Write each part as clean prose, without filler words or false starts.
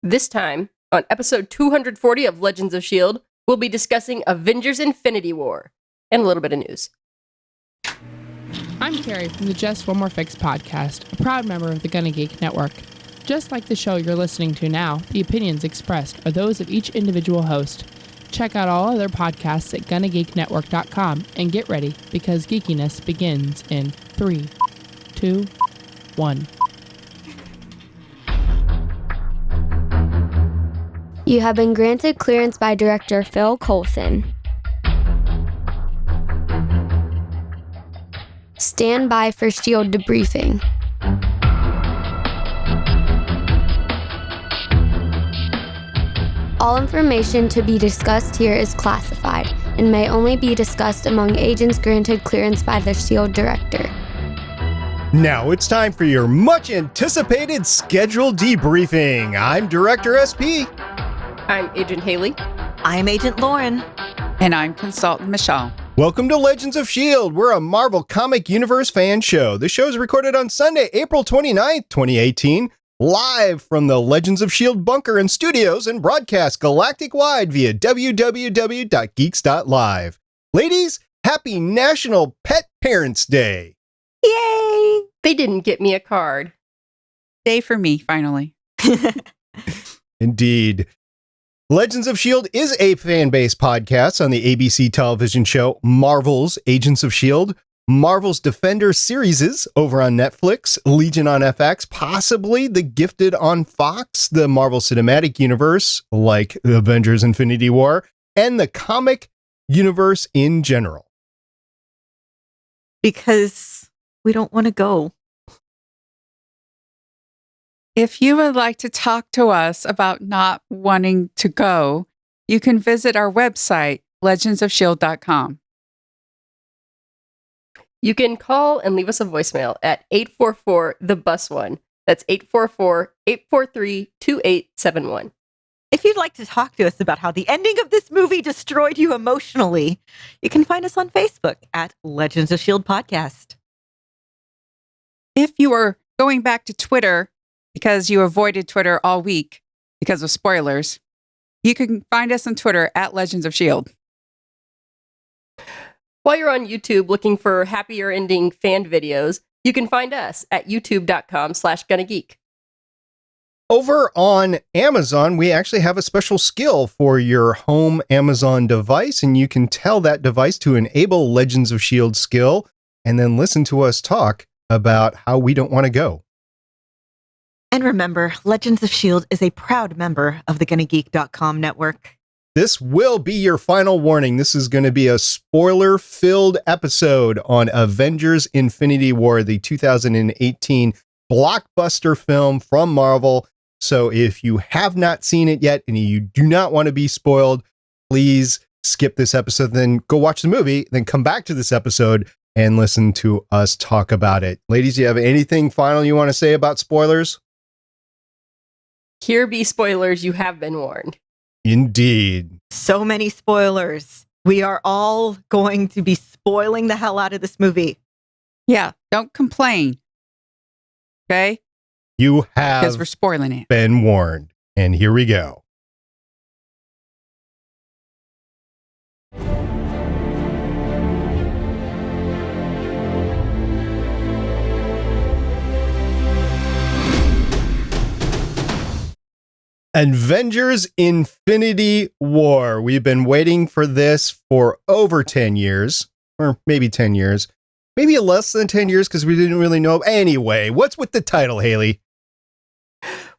This time, on episode 240 of Legends of S.H.I.E.L.D., we'll be discussing Avengers Infinity War and a little bit of news. I'm Carrie from the Just One More Fix podcast, a proud member of the Gunna Geek Network. Just like the show you're listening to now, the opinions expressed are those of each individual host. Check out all other podcasts at GunnaGeekNetwork.com and get ready because geekiness begins in 3, 2, 1. You have been granted clearance by Director Phil Coulson. Stand by for S.H.I.E.L.D. debriefing. All information to be discussed here is classified and may only be discussed among agents granted clearance by the S.H.I.E.L.D. Director. Now it's time for your much anticipated scheduled debriefing. I'm Director SP. I'm Agent Haley. I'm Agent Lauren. And I'm Consultant Michelle. Welcome to Legends of S.H.I.E.L.D. We're a Marvel Comic Universe fan show. The show is recorded on Sunday, April 29th, 2018, live from the Legends of S.H.I.E.L.D. bunker and studios and broadcast galactic-wide via www.geeks.live. Ladies, happy National Pet Parents Day. Yay! They didn't get me a card. Day for me, finally. Indeed. Legends of S.H.I.E.L.D. is a fan-based podcast on the ABC television show Marvel's Agents of S.H.I.E.L.D., Marvel's Defender series over on Netflix, Legion on FX, possibly The Gifted on Fox, the Marvel Cinematic Universe, like Avengers Infinity War, and the comic universe in general. Because we don't want to go. If you would like to talk to us about not wanting to go, you can visit our website, legendsofshield.com. You can call and leave us a voicemail at 844-THE-BUS-1. That's 844-843-2871. If you'd like to talk to us about how the ending of this movie destroyed you emotionally, you can find us on Facebook at Legends of S.H.I.E.L.D. Podcast. If you are going back to Twitter because you avoided Twitter all week because of spoilers, you can find us on Twitter at Legends of S.H.I.E.L.D. While you're on YouTube looking for happier ending fan videos, you can find us at youtube.com/GunnaGeek. Over on Amazon, we actually have a special skill for your home Amazon device, and you can tell that device to enable Legends of S.H.I.E.L.D. skill, and then listen to us talk about how we don't want to go. And remember, Legends of S.H.I.E.L.D. is a proud member of the GunnaGeek.com network. This will be your final warning. This is going to be a spoiler-filled episode on Avengers Infinity War, the 2018 blockbuster film from Marvel. So if you have not seen it yet and you do not want to be spoiled, please skip this episode, then go watch the movie, then come back to this episode and listen to us talk about it. Ladies, do you have anything final you want to say about spoilers? Here be spoilers, you have been warned. Indeed. So many spoilers. We are all going to be spoiling the hell out of this movie. Yeah, don't complain. Okay? You have because we're spoiling it. Been warned. And here we go. Avengers Infinity War. We've been waiting for this for over 10 years, or maybe 10 years, maybe less than 10 years because we didn't really know. Anyway, what's with the title, Haley?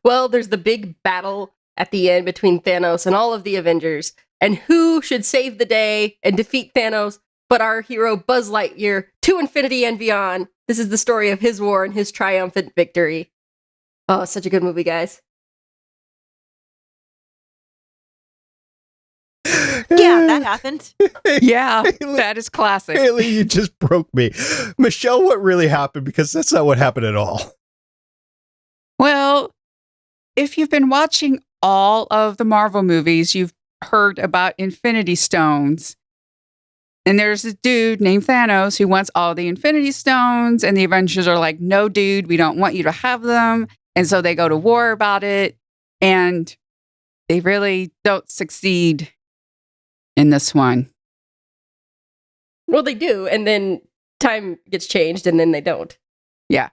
Well, there's the big battle at the end between Thanos and all of the Avengers. And who should save the day and defeat Thanos but our hero Buzz Lightyear to infinity and beyond? This is the story of his war and his triumphant victory. Oh, such a good movie, guys. Yeah, that happened. Yeah, that is classic. Haley, you just broke me. Michelle, what really happened? Because that's not what happened at all. Well, if you've been watching all of the Marvel movies, you've heard about Infinity Stones. And there's this dude named Thanos who wants all the Infinity Stones. And the Avengers are like, no, dude, we don't want you to have them. And so they go to war about it. And they really don't succeed in this one. Well, they do, and then time gets changed, and then they don't. Yeah.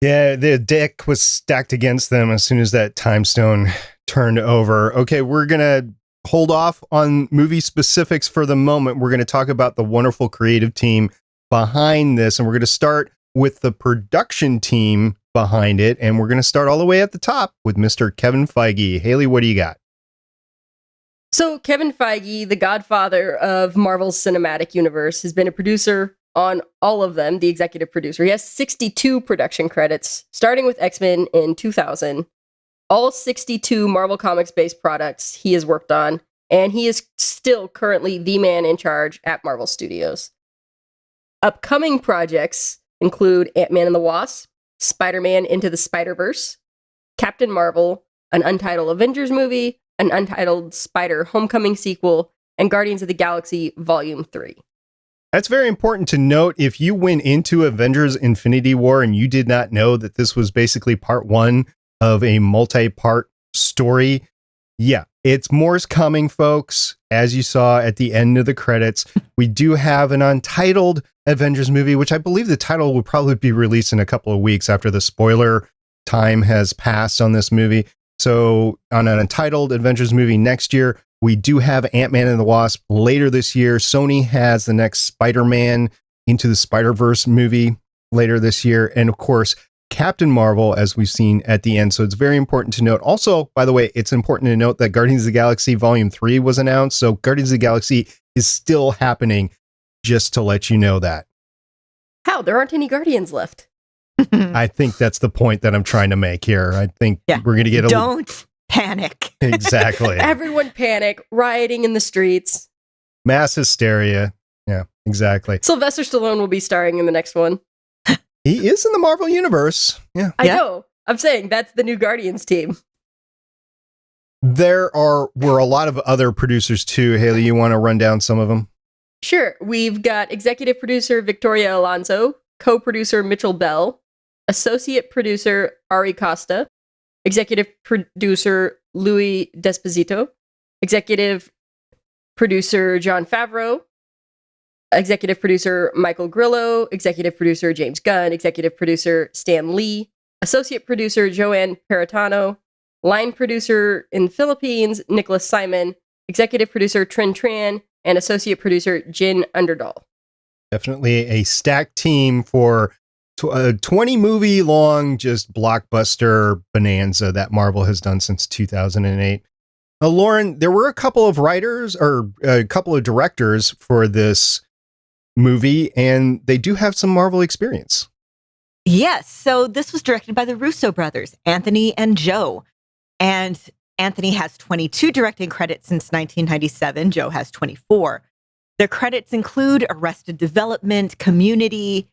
Yeah, the deck was stacked against them as soon as that time stone turned over. Okay, we're going to hold off on movie specifics for the moment. We're going to talk about the wonderful creative team behind this, and we're going to start with the production team behind it, and we're going to start all the way at the top with Mr. Kevin Feige. Haley, what do you got? So Kevin Feige, the godfather of Marvel's cinematic universe, has been a producer on all of them, the executive producer. He has 62 production credits, starting with X-Men in 2000. All 62 Marvel Comics-based products he has worked on, and he is still currently the man in charge at Marvel Studios. Upcoming projects include Ant-Man and the Wasp, Spider-Man Into the Spider-Verse, Captain Marvel, an untitled Avengers movie, an untitled Spider Homecoming sequel, and Guardians of the Galaxy Volume 3. That's very important to note. If you went into Avengers Infinity War and you did not know that this was basically part one of a multi-part story, yeah, it's more's coming, folks. As you saw at the end of the credits, we do have an untitled Avengers movie, which I believe the title will probably be released in a couple of weeks after the spoiler time has passed on this movie. So on an untitled Avengers movie next year, we do have Ant-Man and the Wasp later this year. Sony has the next Spider-Man Into the Spider-Verse movie later this year. And of course, Captain Marvel, as we've seen at the end. So it's very important to note. Also, by the way, it's important to note that Guardians of the Galaxy Volume 3 was announced. So Guardians of the Galaxy is still happening, just to let you know that. How? There aren't any Guardians left. I think that's the point that I'm trying to make here. I think we're going to get Don't panic. Exactly. Everyone panic, rioting in the streets. Mass hysteria. Yeah, exactly. Sylvester Stallone will be starring in the next one. He is in the Marvel Universe. Yeah. I know. I'm saying that's the new Guardians team. Were a lot of other producers too. Haley, you want to run down some of them? Sure. We've got executive producer Victoria Alonso, co-producer Mitchell Bell, associate producer Ari Costa, executive producer Louis Desposito, executive producer Jon Favreau, executive producer Michael Grillo, executive producer James Gunn, executive producer Stan Lee, associate producer Joanne Peritano, line producer in Philippines Nicholas Simon, executive producer Trin Tran, and associate producer Jin Underdahl. Definitely a stacked team for a 20 movie long just blockbuster bonanza that Marvel has done since 2008. Lauren, there were a couple of writers or a couple of directors for this movie, and they do have some Marvel experience. Yes. So this was directed by the Russo brothers, Anthony and Joe. And Anthony has 22 directing credits since 1997. Joe has 24. Their credits include Arrested Development, Community,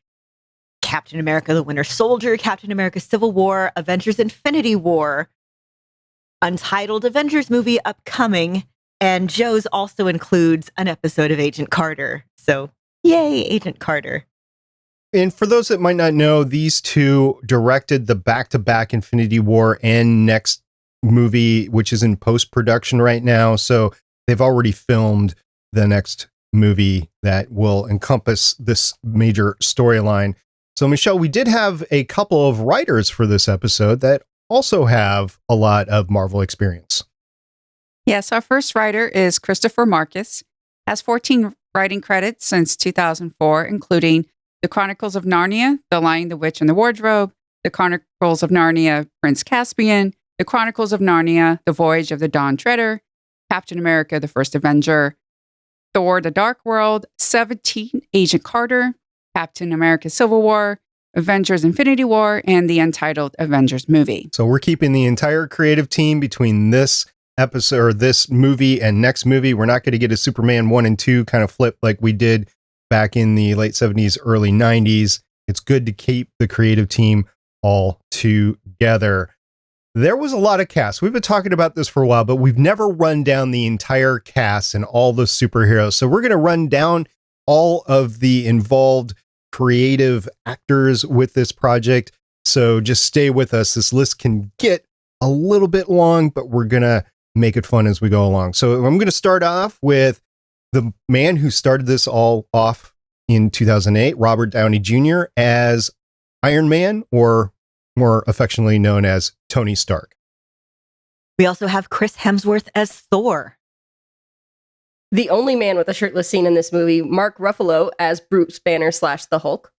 Captain America the Winter Soldier, Captain America Civil War, Avengers Infinity War, untitled Avengers movie upcoming, and Joe's also includes an episode of Agent Carter. So, yay, Agent Carter. And for those that might not know, these two directed the back-to-back Infinity War and next movie, which is in post-production right now. So they've already filmed the next movie that will encompass this major storyline. So, Michelle, we did have a couple of writers for this episode that also have a lot of Marvel experience. Yes, our first writer is Christopher Markus, has 14 writing credits since 2004, including The Chronicles of Narnia, The Lion, the Witch, and the Wardrobe, The Chronicles of Narnia, Prince Caspian, The Chronicles of Narnia, The Voyage of the Dawn Treader, Captain America, The First Avenger, Thor, The Dark World, 17, Agent Carter, Captain America Civil War, Avengers Infinity War, and the untitled Avengers movie. So we're keeping the entire creative team between this episode or this movie and next movie. We're not going to get a Superman 1 and 2 kind of flip like we did back in the late 70s, early 90s. It's good to keep the creative team all together. There was a lot of cast. We've been talking about this for a while, but we've never run down the entire cast and all the superheroes. So we're going to run down all of the involved creative actors with this project. So just stay with us. This list can get a little bit long, but we're going to make it fun as we go along. So I'm going to start off with the man who started this all off in 2008, Robert Downey Jr. as Iron Man, or more affectionately known as Tony Stark. We also have Chris Hemsworth as Thor. The only man with a shirtless scene in this movie, Mark Ruffalo as Bruce Banner / the Hulk.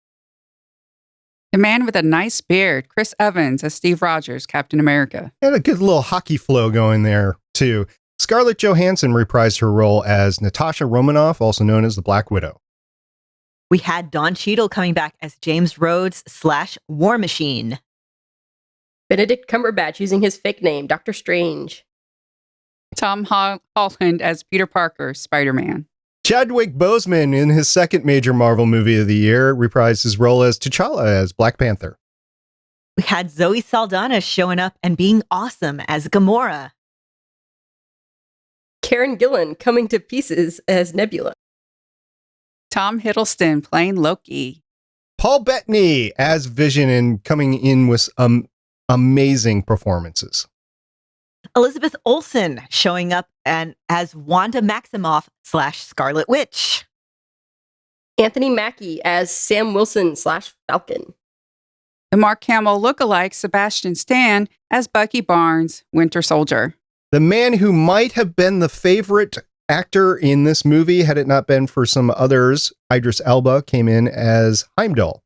The man with a nice beard, Chris Evans as Steve Rogers, Captain America. And a good little hockey flow going there, too. Scarlett Johansson reprised her role as Natasha Romanoff, also known as the Black Widow. We had Don Cheadle coming back as James Rhodes / War Machine. Benedict Cumberbatch using his fake name, Doctor Strange. Tom Holland as Peter Parker, Spider-Man. Chadwick Boseman, in his second major Marvel movie of the year, reprised his role as T'Challa as Black Panther. We had Zoe Saldana showing up and being awesome as Gamora. Karen Gillan coming to pieces as Nebula. Tom Hiddleston playing Loki. Paul Bettany as Vision, and coming in with amazing performances. Elizabeth Olsen showing up and as Wanda Maximoff / Scarlet Witch. Anthony Mackie as Sam Wilson / Falcon. The Mark Hamill lookalike Sebastian Stan as Bucky Barnes, Winter Soldier. The man who might have been the favorite actor in this movie, had it not been for some others, Idris Elba, came in as Heimdall.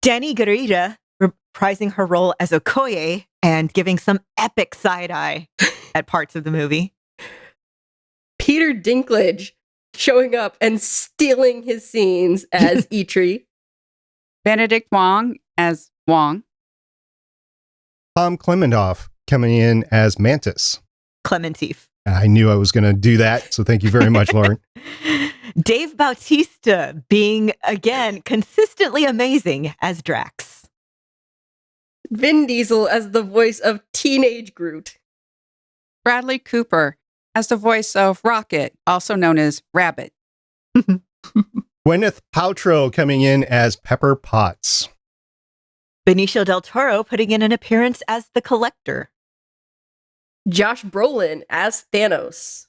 Danny Gurira reprising her role as Okoye and giving some epic side-eye at parts of the movie. Peter Dinklage showing up and stealing his scenes as Eitri. Benedict Wong as Wong. Tom Clementoff coming in as Mantis. Clementif. I knew I was going to do that, so thank you very much, Lauren. Dave Bautista being, again, consistently amazing as Drax. Vin Diesel as the voice of Teenage Groot. Bradley Cooper as the voice of Rocket, also known as Rabbit. Gwyneth Paltrow coming in as Pepper Potts. Benicio del Toro putting in an appearance as the Collector. Josh Brolin as Thanos.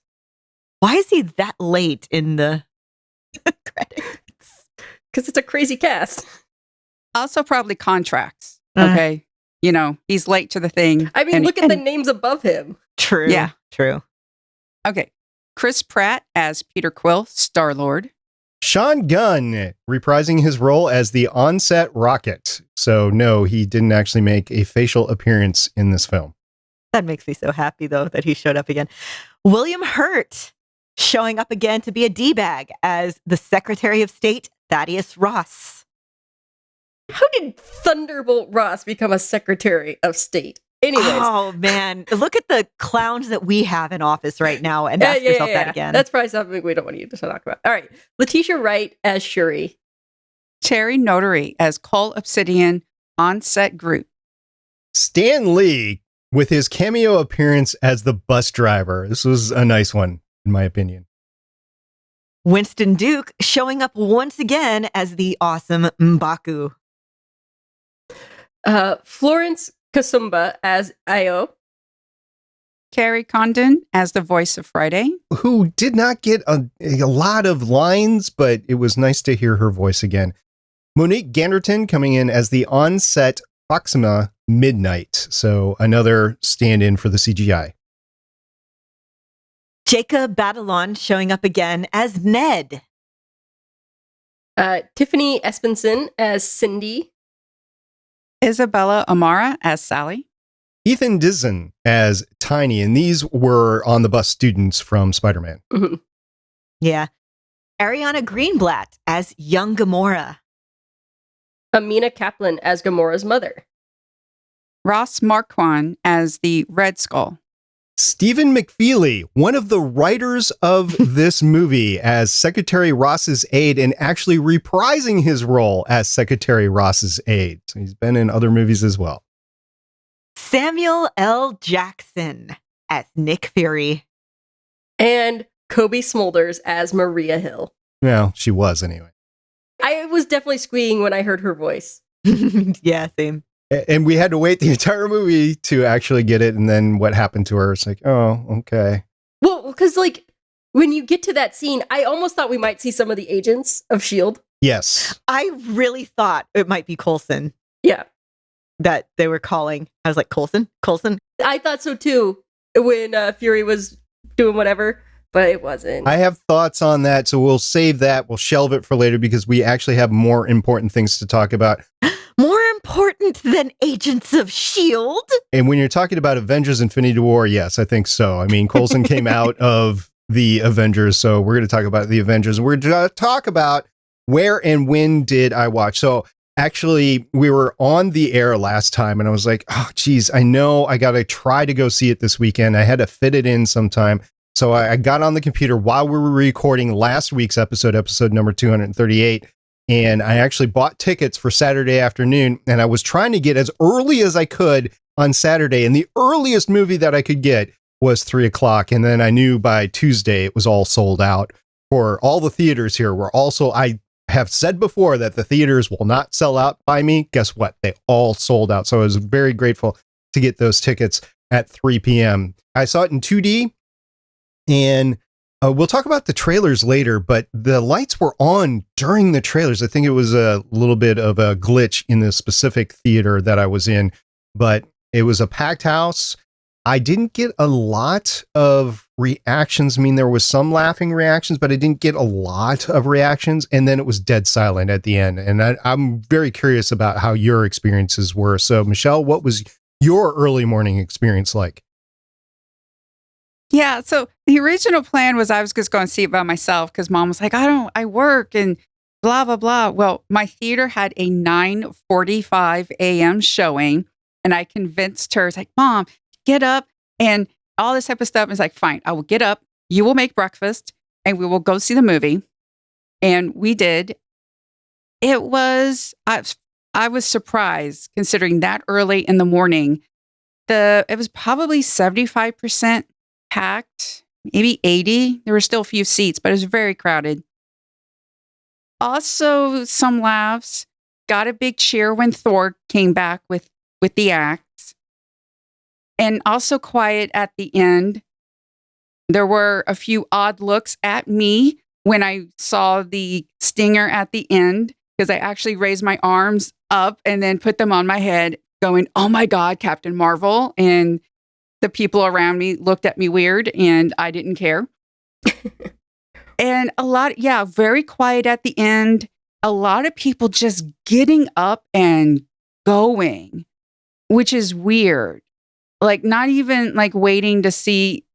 Why is he that late in the credits? Because it's a crazy cast. Also probably contracts, okay? You know, he's late to the thing. I mean, look at the names above him. True. Yeah. True. Okay. Chris Pratt as Peter Quill, Star-Lord. Sean Gunn reprising his role as the on-set Rocket. So no, he didn't actually make a facial appearance in this film. That makes me so happy, though, that he showed up again. William Hurt showing up again to be a D-bag as the Secretary of State, Thaddeus Ross. How did Thunderbolt Ross become a Secretary of State? Anyways. Oh, man. Look at the clowns that we have in office right now and ask yourself that again. That's probably something we don't want you to talk about. All right. Letitia Wright as Shuri. Terry Notary as Cole Obsidian, on-set Groot. Stan Lee with his cameo appearance as the bus driver. This was a nice one, in my opinion. Winston Duke showing up once again as the awesome M'Baku. Florence Kasumba as Io. Carrie Condon as the voice of Friday. Who did not get a lot of lines, but it was nice to hear her voice again. Monique Ganderton coming in as the on-set Proxima Midnight. So another stand-in for the CGI. Jacob Batalon showing up again as Ned. Tiffany Espenson as Cindy. Isabella Amara as Sally. Ethan Dizon as Tiny, and these were on the bus students from Spider-Man. Mm-hmm. Yeah. Ariana Greenblatt as young Gamora. Amina Kaplan as Gamora's mother. Ross Marquand as the Red Skull. Stephen McFeely, one of the writers of this movie, as Secretary Ross's aide, and actually reprising his role as Secretary Ross's aide. So he's been in other movies as well. Samuel L. Jackson as Nick Fury. And Kobe Smulders as Maria Hill. Well, she was anyway. I was definitely squeeing when I heard her voice. Yeah, same. And we had to wait the entire movie to actually get it. And then what happened to her? It's like, oh, okay. Well, because like when you get to that scene, I almost thought we might see some of the agents of S.H.I.E.L.D. Yes. I really thought it might be Coulson Yeah. that they were calling. I was like, Coulson? I thought so too when Fury was doing whatever, but it wasn't. I have thoughts on that. So we'll save that. We'll shelve it for later because we actually have more important things to talk about. More important than Agents of S.H.I.E.L.D.? And when you're talking about Avengers Infinity War, yes, I think so. I mean, Coulson came out of the Avengers, so we're going to talk about the Avengers. And we're going to talk about where and when did I watch. So actually, we were on the air last time, and I was like, oh, geez, I know I got to try to go see it this weekend. I had to fit it in sometime. So I got on the computer while we were recording last week's episode number 238. And I actually bought tickets for Saturday afternoon, and I was trying to get as early as I could on Saturday. And the earliest movie that I could get was 3:00. And then I knew by Tuesday it was all sold out for all the theaters here. Were also, I have said before that the theaters will not sell out by me. Guess what? They all sold out. So I was very grateful to get those tickets at 3 p.m. I saw it in 2D, and we'll talk about the trailers later, but the lights were on during the trailers. I think it was a little bit of a glitch in the specific theater that I was in, but it was a packed house. I didn't get a lot of reactions. I mean, there was some laughing reactions, but I didn't get a lot of reactions. And then it was dead silent at the end. And I'm very curious about how your experiences were. So, Michelle, what was your early morning experience like? Yeah, so the original plan was I was just going to see it by myself because Mom was like, I work and blah, blah, blah. Well, my theater had a 9:45 a.m. showing, and I convinced her, it's like, Mom, get up and all this type of stuff. It's like, fine, I will get up, you will make breakfast, and we will go see the movie. And we did. It was, I was surprised considering that early in the morning. It was probably 75% packed, maybe 80. There were still a few seats, but it was very crowded. Also, some laughs. Got a big cheer when Thor came back with the axe. And also quiet at the end. There were a few odd looks at me when I saw the stinger at the end, because I actually raised my arms up and then put them on my head, going, oh my God, Captain Marvel. And the people around me looked at me weird, and I didn't care. And very quiet at the end. A lot of people just getting up and going, which is weird. Like, not even like waiting to see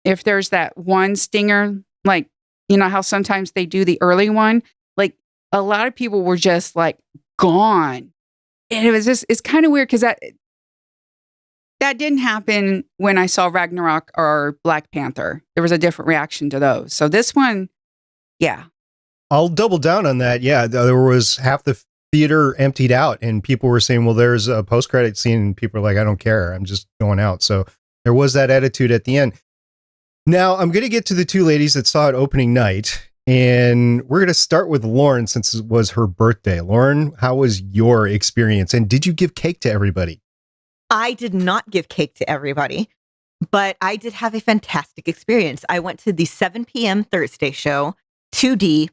if there's that one stinger, like, you know how sometimes they do the early one. Like, a lot of people were just like gone. And it was just, it's kind of weird because that didn't happen when I saw Ragnarok or Black Panther. There was a different reaction to those. So this one, yeah. I'll double down on that. Yeah, there was half the theater emptied out, and people were saying, well, there's a post-credit scene, and people are like, I don't care. I'm just going out. So there was that attitude at the end. Now, I'm going to get to the two ladies that saw it opening night, and we're going to start with Lauren since it was her birthday. Lauren, how was your experience? And did you give cake to everybody? I did not give cake to everybody, but I did have a fantastic experience. I went to the 7 p.m. Thursday show, 2D,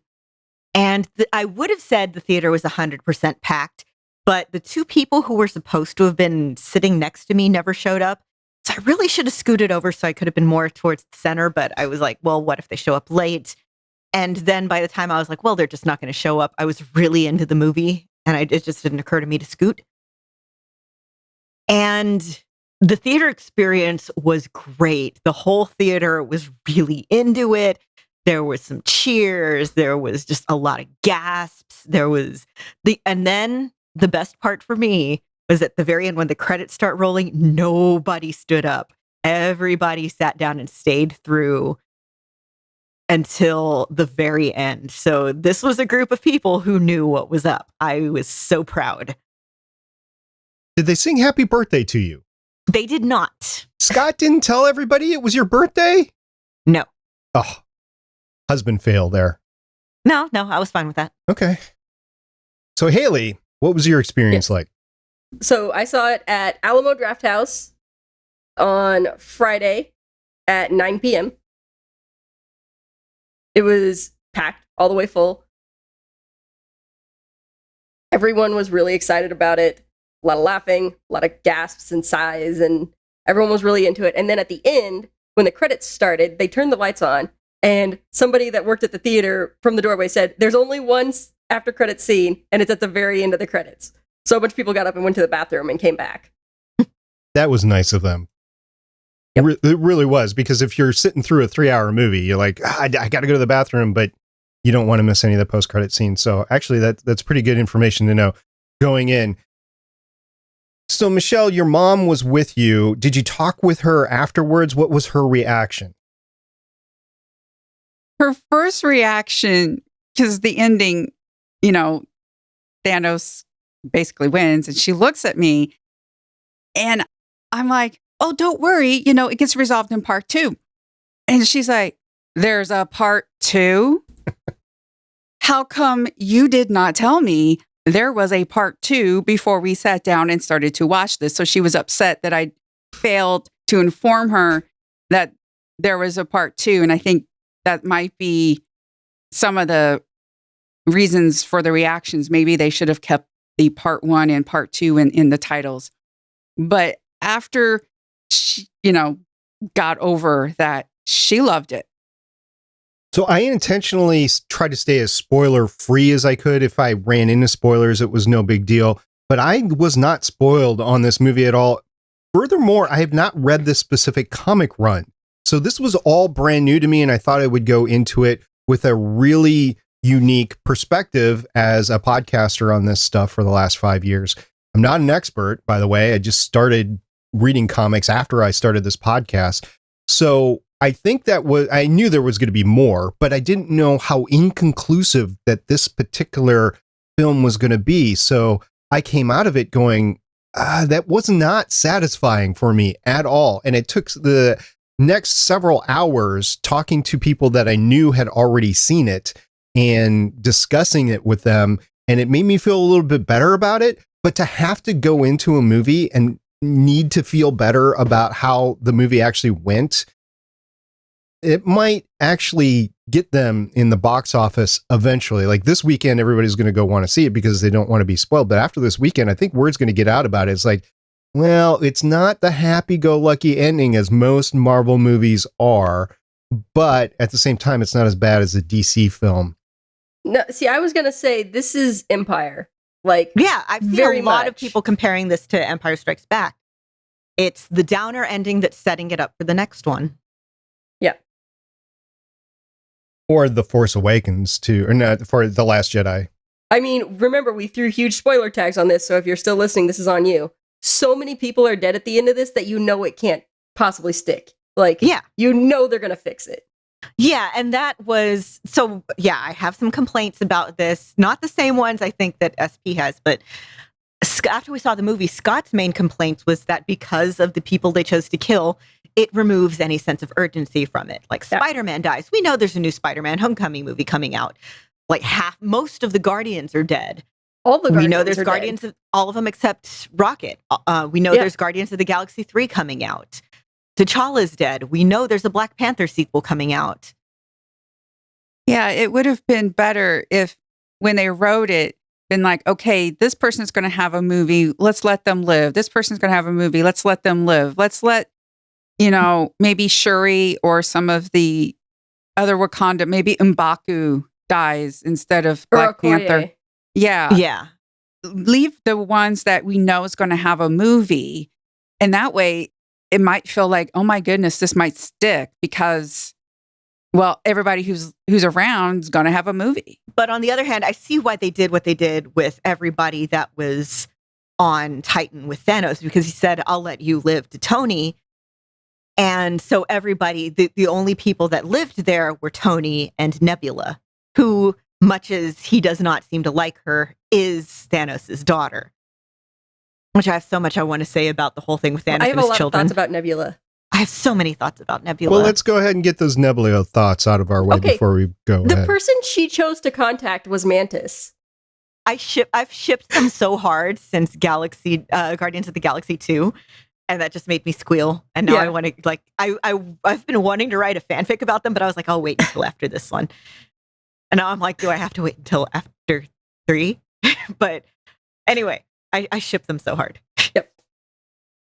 and I would have said the theater was 100% packed, but the two people who were supposed to have been sitting next to me never showed up. So I really should have scooted over so I could have been more towards the center, but I was like, well, what if they show up late? And then by the time I was like, well, they're just not going to show up, I was really into the movie, and it just didn't occur to me to scoot. And the theater experience was great. The whole theater was really into it. There was some cheers. There was just a lot of gasps. And then the best part for me was at the very end when the credits start rolling, nobody stood up. Everybody sat down and stayed through until the very end. So this was a group of people who knew what was up. I was so proud. Did they sing happy birthday to you? They did not. Scott didn't tell everybody it was your birthday? No. Oh, husband fail there. No, I was fine with that. Okay. So Haley, what was your experience like? So I saw it at Alamo Drafthouse on Friday at 9 p.m. It was packed all the way full. Everyone was really excited about it. A lot of laughing, a lot of gasps and sighs, and everyone was really into it. And then at the end, when the credits started, they turned the lights on, and somebody that worked at the theater from the doorway said, "There's only one after credits scene, and it's at the very end of the credits." So a bunch of people got up and went to the bathroom and came back. That was nice of them. Yep. It really was, because if you're sitting through a 3-hour movie, you're like, I got to go to the bathroom, but you don't want to miss any of the post-credit scenes. So actually, that's pretty good information to know going in. So Michelle, your mom was with you. Did you talk with her afterwards? What was her reaction? Her first reaction, because the ending, Thanos basically wins, and she looks at me, and I'm like, "Oh, don't worry, it gets resolved in part 2. And she's like, "There's a part 2? How come you did not tell me there was a part 2 before we sat down and started to watch this?" So she was upset that I failed to inform her that there was a part 2. And I think that might be some of the reasons for the reactions. Maybe they should have kept the part 1 and part 2 in the titles. But after she, got over that, she loved it. So I intentionally tried to stay as spoiler free as I could. If I ran into spoilers, it was no big deal. But I was not spoiled on this movie at all. Furthermore, I have not read this specific comic run. So this was all brand new to me, and I thought I would go into it with a really unique perspective as a podcaster on this stuff for the last 5 years. I'm not an expert, by the way. I just started reading comics after I started this podcast. So I think I knew there was going to be more, but I didn't know how inconclusive that this particular film was going to be. So I came out of it going, that was not satisfying for me at all. And it took the next several hours talking to people that I knew had already seen it and discussing it with them. And it made me feel a little bit better about it. But to have to go into a movie and need to feel better about how the movie actually went, it might actually get them in the box office eventually. Like this weekend, everybody's going to go want to see it because they don't want to be spoiled. But after this weekend, I think word's going to get out about it. It's like, well, it's not the happy-go-lucky ending as most Marvel movies are, but at the same time, it's not as bad as a DC film. No, see, I was going to say this is Empire. Yeah, I've seen very a lot of much. people comparing this to Empire Strikes Back. It's the downer ending that's setting it up for the next one. Yeah. Or The Force Awakens too, or not, for The Last Jedi. I mean, remember, we threw huge spoiler tags on this, so if you're still listening, this is on you. So many people are dead at the end of this that it can't possibly stick. Yeah. They're going to fix it. Yeah, and that was, so yeah, I have some complaints about this. Not the same ones I think that SP has, but after we saw the movie, Scott's main complaint was that because of the people they chose to kill, it removes any sense of urgency from it. Like Spider-Man dies. We know there's a new Spider-Man Homecoming movie coming out. Like most of the Guardians are dead. We know there's Guardians of all of them except Rocket. We know there's Guardians of the Galaxy 3 coming out. T'Challa's dead. We know there's a Black Panther sequel coming out. Yeah, it would have been better if when they wrote it, been like, okay, this person's going to have a movie. Let's let them live. This person's going to have a movie. Let's let them live. Let's let, maybe Shuri or some of the other Wakanda, maybe M'Baku dies instead of Black Panther. Yeah. Yeah. Leave the ones that we know is going to have a movie. And that way it might feel like, oh my goodness, this might stick because, well, everybody who's around is going to have a movie. But on the other hand, I see why they did what they did with everybody that was on Titan with Thanos, because he said, I'll let you live to Tony. And so everybody, the only people that lived there were Tony and Nebula, who, much as he does not seem to like her, is Thanos' daughter. Which I have so much I want to say about the whole thing with Thanos and his children. I have a lot of thoughts about Nebula. I have so many thoughts about Nebula. Well, let's go ahead and get those Nebula thoughts out of our way before we go The ahead. person she chose to contact was Mantis. I've shipped them so hard since Guardians of the Galaxy 2. And that just made me squeal. And now I want to, like, I've been wanting to write a fanfic about them, but I was like, I'll wait until after this one. And now I'm like, do I have to wait until after 3? But anyway, I ship them so hard. Yep.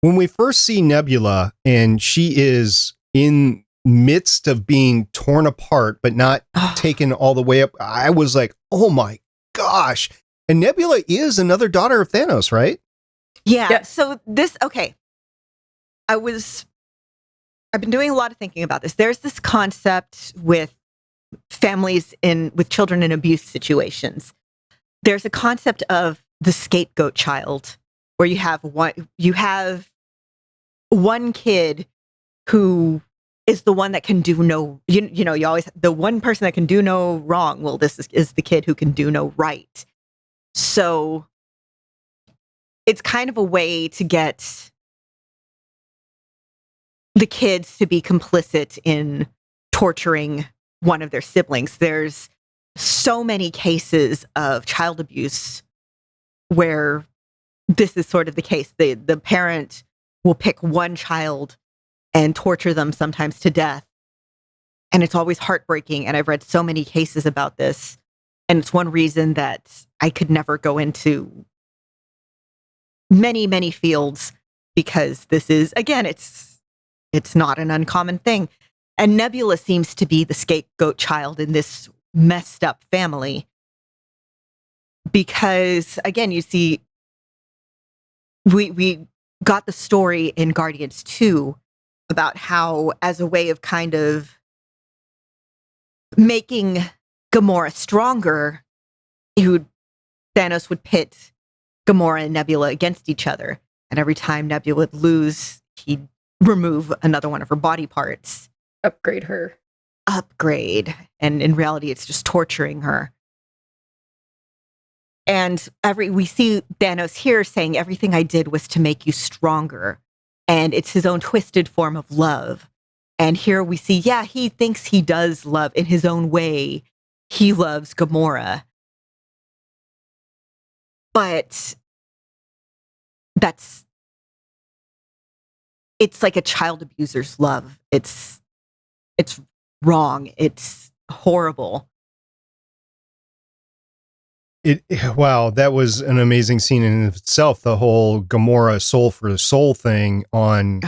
When we first see Nebula and she is in midst of being torn apart, but not taken all the way up, I was like, oh my gosh. And Nebula is another daughter of Thanos, right? Yeah. So okay. I've been doing a lot of thinking about this. There's this concept with families with children in abuse situations. There's a concept of the scapegoat child, where you have one kid who is the one that can do no, you know, you always, the one person that can do no wrong. Well, this is the kid who can do no right. So it's kind of a way to get the kids to be complicit in torturing one of their siblings. There's so many cases of child abuse where this is sort of the case. The parent will pick one child and torture them sometimes to death. And it's always heartbreaking. And I've read so many cases about this. And it's one reason that I could never go into many, many fields, because this is, again, it's not an uncommon thing. And Nebula seems to be the scapegoat child in this messed up family. Because, again, you see, we got the story in Guardians 2 about how, as a way of kind of making Gamora stronger, Thanos would pit Gamora and Nebula against each other. And every time Nebula would lose, he'd remove another one of her body parts. Upgrade her. And in reality, it's just torturing her. And we see Thanos here saying, everything I did was to make you stronger. And it's his own twisted form of love. And here we see, he thinks he does love in his own way. He loves Gamora. But it's like a child abuser's love. It's wrong. It's horrible. Wow, that was an amazing scene in itself. The whole Gamora soul for soul thing on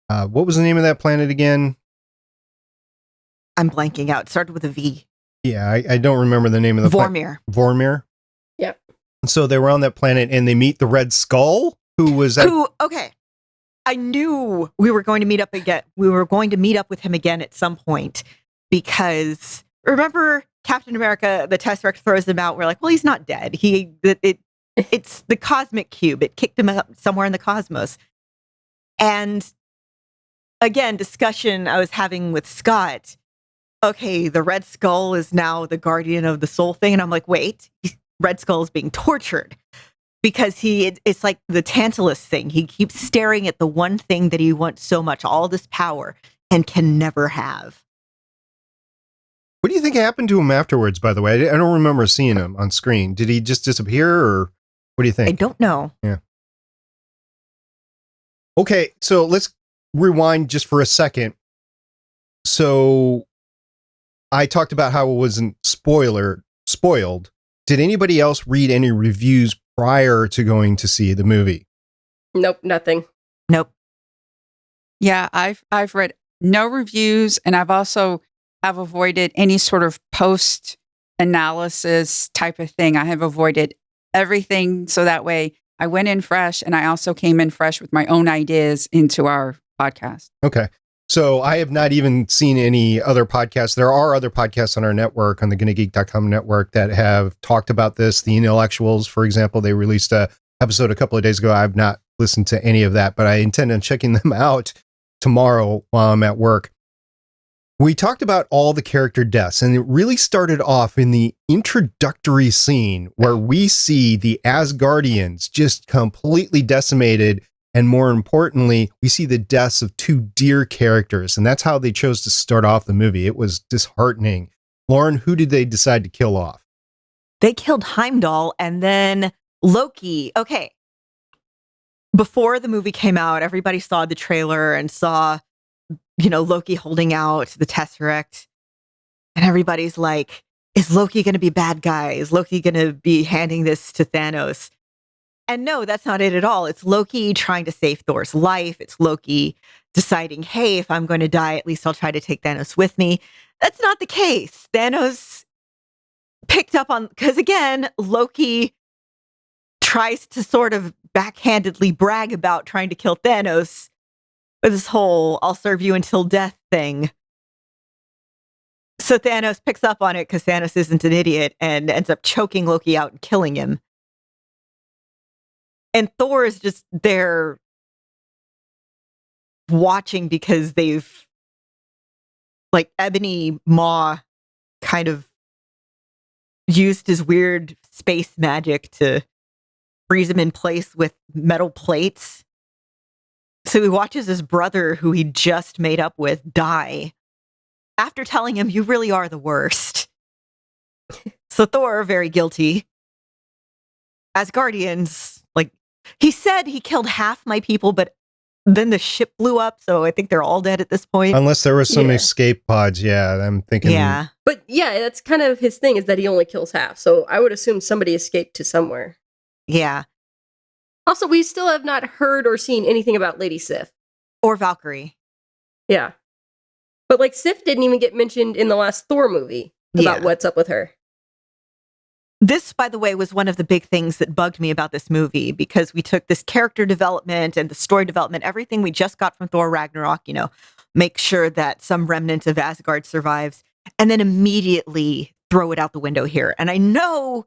what was the name of that planet again? I'm blanking out. It started with a V. Yeah, I don't remember the name of the Vormir. Vormir. Yep. So they were on that planet and they meet the Red Skull, okay. I knew we were going to meet up again. We were going to meet up with him again at some point, because remember Captain America, the Tesseract throws him out. We're like, well, he's not dead. It's the cosmic cube. It kicked him up somewhere in the cosmos. And again, discussion I was having with Scott. Okay, the Red Skull is now the guardian of the soul thing. And I'm like, wait, Red Skull is being tortured. Because it's like the Tantalus thing. He keeps staring at the one thing that he wants so much, all this power, and can never have. What do you think happened to him afterwards, by the way? I don't remember seeing him on screen. Did he just disappear, or what do you think? I don't know. Yeah. Okay, so let's rewind just for a second. So I talked about how it wasn't spoiled. Did anybody else read any reviews prior to going to see the movie? Nope, nothing. Nope. Yeah, I've read no reviews, and I've also avoided any sort of post analysis type of thing. I have avoided everything, so that way I went in fresh, and I also came in fresh with my own ideas into our podcast. Okay. So I have not even seen any other podcasts. There are other podcasts on our network, on the GonnaGeek.com network, that have talked about this. The Intellectuals, for example, they released a episode a couple of days ago. I've not listened to any of that, but I intend on checking them out tomorrow while I'm at work. We talked about all the character deaths, and it really started off in the introductory scene where we see the Asgardians just completely decimated. And more importantly, we see the deaths of two dear characters. And that's how they chose to start off the movie. It was disheartening. Lauren, who did they decide to kill off? they killed Heimdall, and then Loki. Okay. Before the movie came out, everybody saw the trailer and saw, Loki holding out the Tesseract. And everybody's like, is Loki going to be bad guy? Is Loki going to be handing this to Thanos? And no, that's not it at all. It's Loki trying to save Thor's life. It's Loki deciding, hey, if I'm going to die, at least I'll try to take Thanos with me. That's not the case. Thanos picked up on, because again, Loki tries to sort of backhandedly brag about trying to kill Thanos with this whole I'll serve you until death thing. So Thanos picks up on it because Thanos isn't an idiot and ends up choking Loki out and killing him. And Thor is just there watching because they've, like, Ebony Maw kind of used his weird space magic to freeze him in place with metal plates. So he watches his brother, who he just made up with, die after telling him, you really are the worst. So Thor, very guilty. Asgardians, like, he said he killed half my people, but then the ship blew up, so I think they're all dead at this point. Unless there was some escape pods, yeah, I'm thinking. Yeah. But yeah, that's kind of his thing, is that he only kills half. So I would assume somebody escaped to somewhere. Yeah. Also, we still have not heard or seen anything about Lady Sif. Or Valkyrie. Yeah. But, like, Sif didn't even get mentioned in the last Thor movie about what's up with her. This, by the way, was one of the big things that bugged me about this movie, because we took this character development and the story development, everything we just got from Thor Ragnarok, make sure that some remnant of Asgard survives, and then immediately throw it out the window here. And I know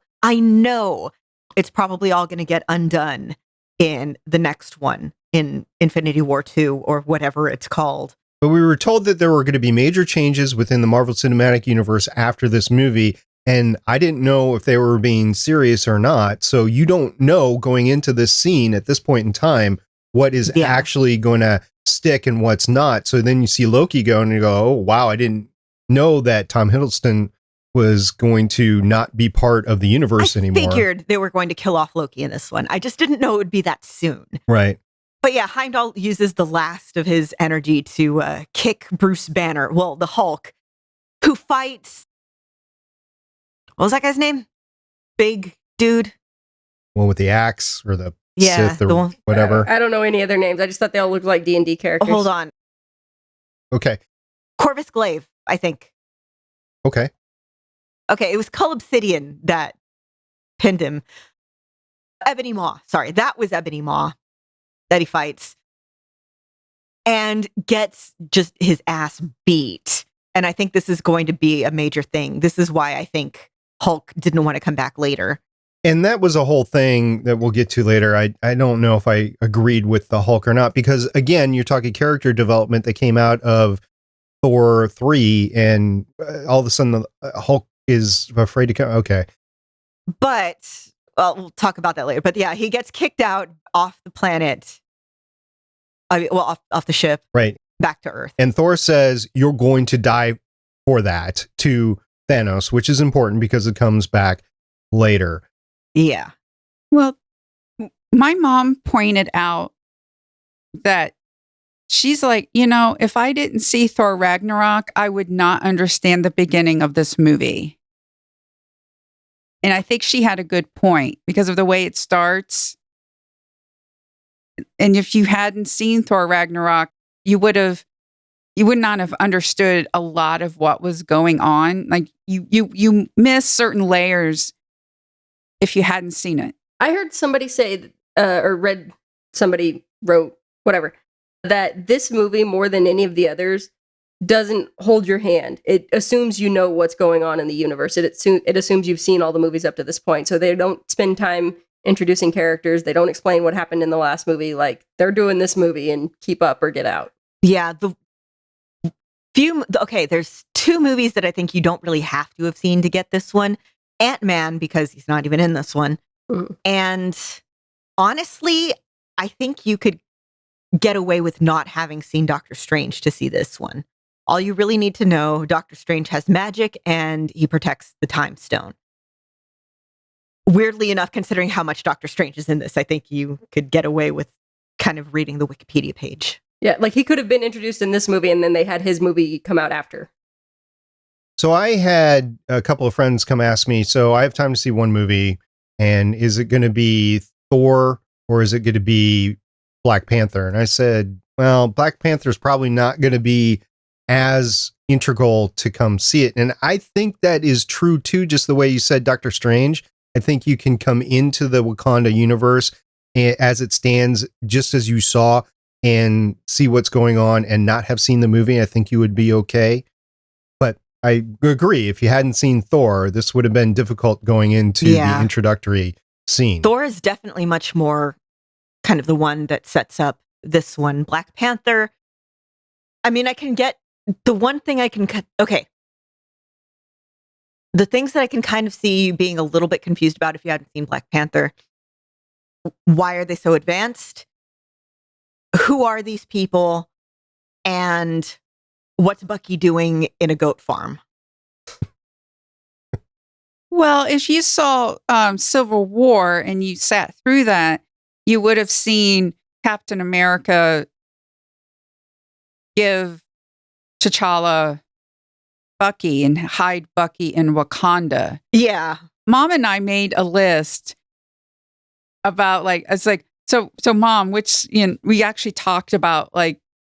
it's probably all going to get undone in the next one, in Infinity War 2 or whatever it's called. But we were told that there were going to be major changes within the Marvel Cinematic Universe after this movie, and I didn't know if they were being serious or not. So you don't know going into this scene at this point in time what is actually going to stick and what's not. So then you see Loki go and you go, oh, wow, I didn't know that Tom Hiddleston was going to not be part of the universe anymore. I figured they were going to kill off Loki in this one. I just didn't know it would be that soon. Right. But yeah, Heimdall uses the last of his energy to kick Bruce Banner, the Hulk, who fights... What was that guy's name? Big dude? One with the axe or the Sith or whatever. I don't know any other names. I just thought they all looked like D&D characters. Hold on. Okay. Corvus Glaive, I think. Okay. Okay, it was Cull Obsidian that pinned him. Ebony Maw. Sorry, that was Ebony Maw that he fights. And gets just his ass beat. And I think this is going to be a major thing. This is why I think Hulk didn't want to come back later. And that was a whole thing that we'll get to later. I don't know if I agreed with the Hulk or not, because again, you're talking character development that came out of Thor 3, and all of a sudden the Hulk is afraid to come. Okay. But, we'll talk about that later. But yeah, he gets kicked out off the planet. Off the ship. Right. Back to Earth. And Thor says, you're going to die for that, to Thanos, which is important because it comes back later. Yeah. Well, my mom pointed out that she's like, if I didn't see Thor Ragnarok, I would not understand the beginning of this movie. And I think she had a good point because of the way it starts. And if you hadn't seen Thor Ragnarok, you would not have understood a lot of what was going on. Like you miss certain layers if you hadn't seen it. I heard somebody say, or read, somebody wrote, whatever, that this movie, more than any of the others, doesn't hold your hand. It assumes you know what's going on in the universe. It assumes you've seen all the movies up to this point. So they don't spend time introducing characters. They don't explain what happened in the last movie. Like, they're doing this movie and keep up or get out. Yeah. There's two movies that I think you don't really have to have seen to get this one. Ant-Man, because he's not even in this one. Mm. And honestly, I think you could get away with not having seen Doctor Strange to see this one. All you really need to know, Doctor Strange has magic and he protects the Time Stone. weirdly enough, considering how much Doctor Strange is in this, I think you could get away with kind of reading the Wikipedia page. Yeah, like he could have been introduced in this movie and then they had his movie come out after. So I had a couple of friends come ask me, so I have time to see one movie, and is it going to be Thor or is it going to be Black Panther? And I said, well, Black Panther is probably not going to be as integral to come see it. And I think that is true too, just the way you said Doctor Strange. I think you can come into the Wakanda universe as it stands, just as you saw, and see what's going on and not have seen the movie. I think you would be okay. But I agree, if you hadn't seen Thor, this would have been difficult going into the introductory scene. Thor is definitely much more kind of the one that sets up this one. Black Panther, I mean, I can get the one thing I can, okay. The things that I can kind of see you being a little bit confused about if you hadn't seen Black Panther. Why are they so advanced? Who are these people? And what's Bucky doing in a goat farm? Well, if you saw Civil War and you sat through that, you would have seen Captain America give T'Challa Bucky and hide Bucky in Wakanda. Yeah. Mom and I made a list about so Mom, which we actually talked about,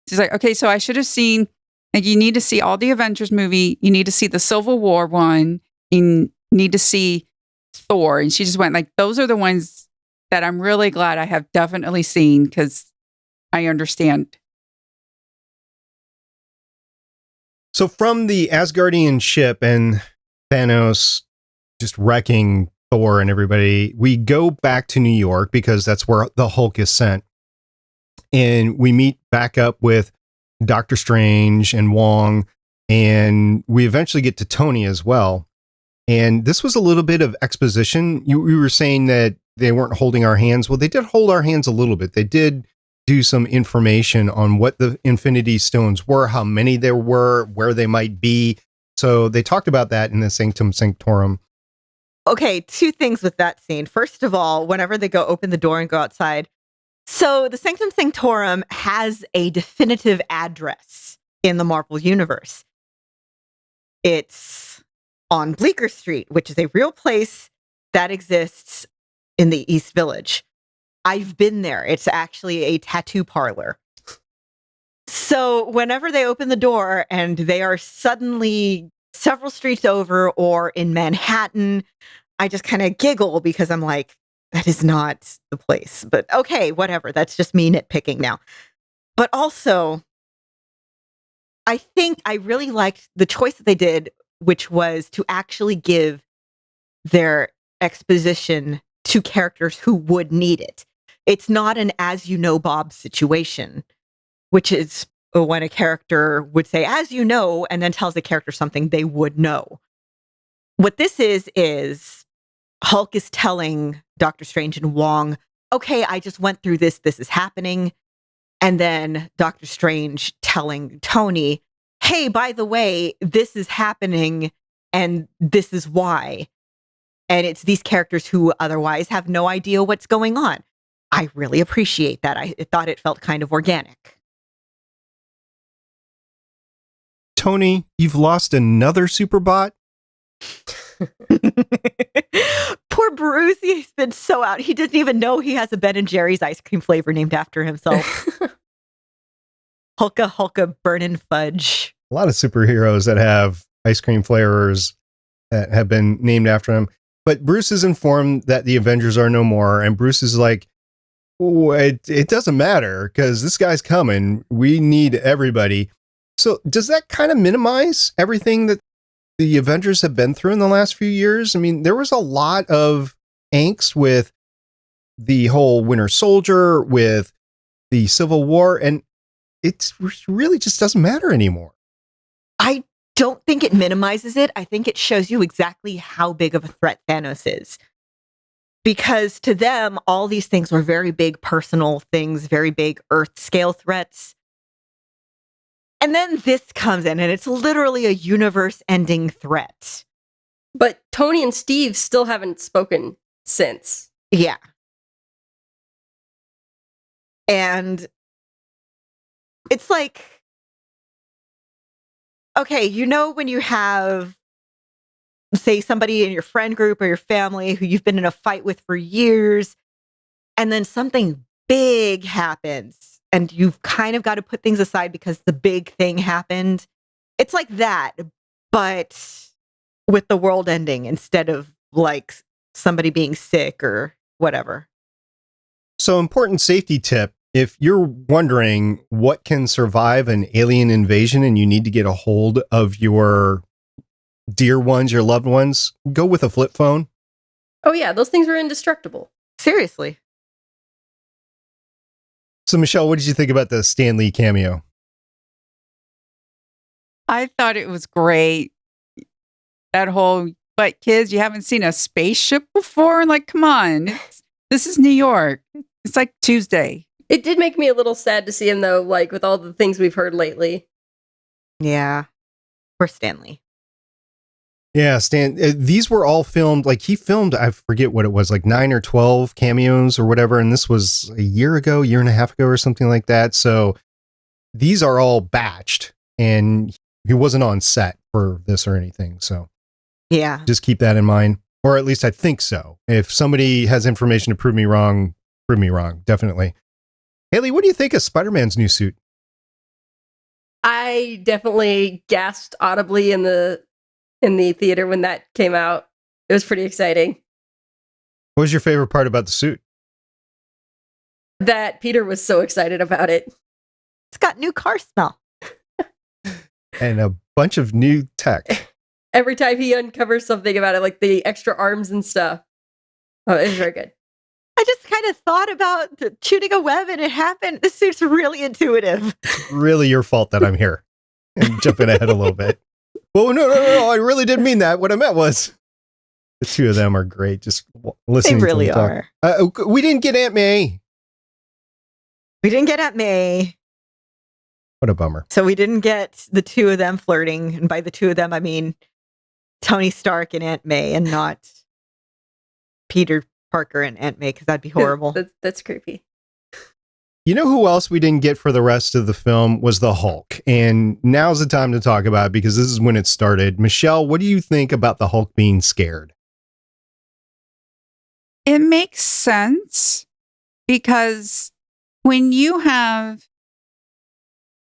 she's like, okay, so I should have seen, you need to see all the Avengers movie, you need to see the Civil War one, you need to see Thor. And she just went those are the ones that I'm really glad I have definitely seen because I understand. So from the Asgardian ship and Thanos just wrecking Thor and everybody, we go back to New York because that's where the Hulk is sent. And we meet back up with Doctor Strange and Wong, and we eventually get to Tony as well. And this was a little bit of exposition. You were saying that they weren't holding our hands. Well, they did hold our hands a little bit. They did do some information on what the Infinity Stones were, how many there were, where they might be. So they talked about that in the Sanctum Sanctorum. Okay, two things with that scene. First of all, whenever they go open the door and go outside, so the Sanctum Sanctorum has a definitive address in the Marvel Universe. It's on Bleecker Street, which is a real place that exists in the East Village. I've been there. It's actually a tattoo parlor. So whenever they open the door and they are suddenly several streets over or in Manhattan, I just kind of giggle because I'm like, that is not the place. But okay, whatever. That's just me nitpicking now. But also, I think I really liked the choice that they did, which was to actually give their exposition to characters who would need it. It's not an as you know Bob situation, which is when a character would say, as you know, and then tells the character something they would know. What this is Hulk is telling Doctor Strange and Wong, okay, I just went through this. This is happening. And then Doctor Strange telling Tony, hey, by the way, this is happening and this is why. And it's these characters who otherwise have no idea what's going on. I really appreciate that. I thought it felt kind of organic. Tony, you've lost another Superbot? Poor Bruce, he's been so out. He didn't even know he has a Ben & Jerry's ice cream flavor named after himself. Hulka Hulka Burnin' Fudge. A lot of superheroes that have ice cream flavors that have been named after them. But Bruce is informed that the Avengers are no more, and Bruce is like, oh, it doesn't matter because this guy's coming. We need everybody. So does that kind of minimize everything that the Avengers have been through in the last few years? I mean, there was a lot of angst with the whole Winter Soldier, with the Civil War, and it really just doesn't matter anymore. I don't think it minimizes it. I think it shows you exactly how big of a threat Thanos is. Because to them, all these things were very big personal things, very big Earth scale threats. And then this comes in and it's literally a universe ending threat. But Tony and Steve still haven't spoken since. Yeah. And it's like, okay, when you have, say, somebody in your friend group or your family who you've been in a fight with for years, and then something big happens and you've kind of got to put things aside because the big thing happened. It's like that, but with the world ending instead of like somebody being sick or whatever. So, important safety tip. If you're wondering what can survive an alien invasion and you need to get a hold of your dear ones, your loved ones, go with a flip phone. Oh yeah, those things are indestructible. Seriously. So, Michelle, what did you think about the Stan Lee cameo? I thought it was great. That whole, but kids, you haven't seen a spaceship before? Like, come on. This is New York. It's like Tuesday. It did make me a little sad to see him, though, like with all the things we've heard lately. Yeah. Poor Stanley. Yeah, Stan, these were all filmed, like he filmed, I forget what it was, like 9 or 12 cameos or whatever. And this was a year and a half ago or something like that. So these are all batched and he wasn't on set for this or anything. So yeah, just keep that in mind. Or at least I think so. If somebody has information to prove me wrong, definitely. Haley, what do you think of Spider-Man's new suit? I definitely gasped audibly in the theater when that came out. It was pretty exciting. What was your favorite part about the suit? That Peter was so excited about it. It's got new car smell. And a bunch of new tech. Every time he uncovers something about it, like the extra arms and stuff. Oh, it was very good. I just kind of thought about shooting a web and it happened. This suit's really intuitive. Really your fault that I'm here. And jumping ahead a little bit. Well, no. I really didn't mean that. What I meant was the two of them are great. Just listening They really to them are. talk. We didn't get Aunt May. We didn't get Aunt May. What a bummer. So we didn't get the two of them flirting. And by the two of them, I mean Tony Stark and Aunt May and not Peter Parker and Aunt May, because that'd be horrible. That's creepy. You know who else we didn't get for the rest of the film was the Hulk. And now's the time to talk about it because this is when it started. Michelle, what do you think about the Hulk being scared? It makes sense because when you have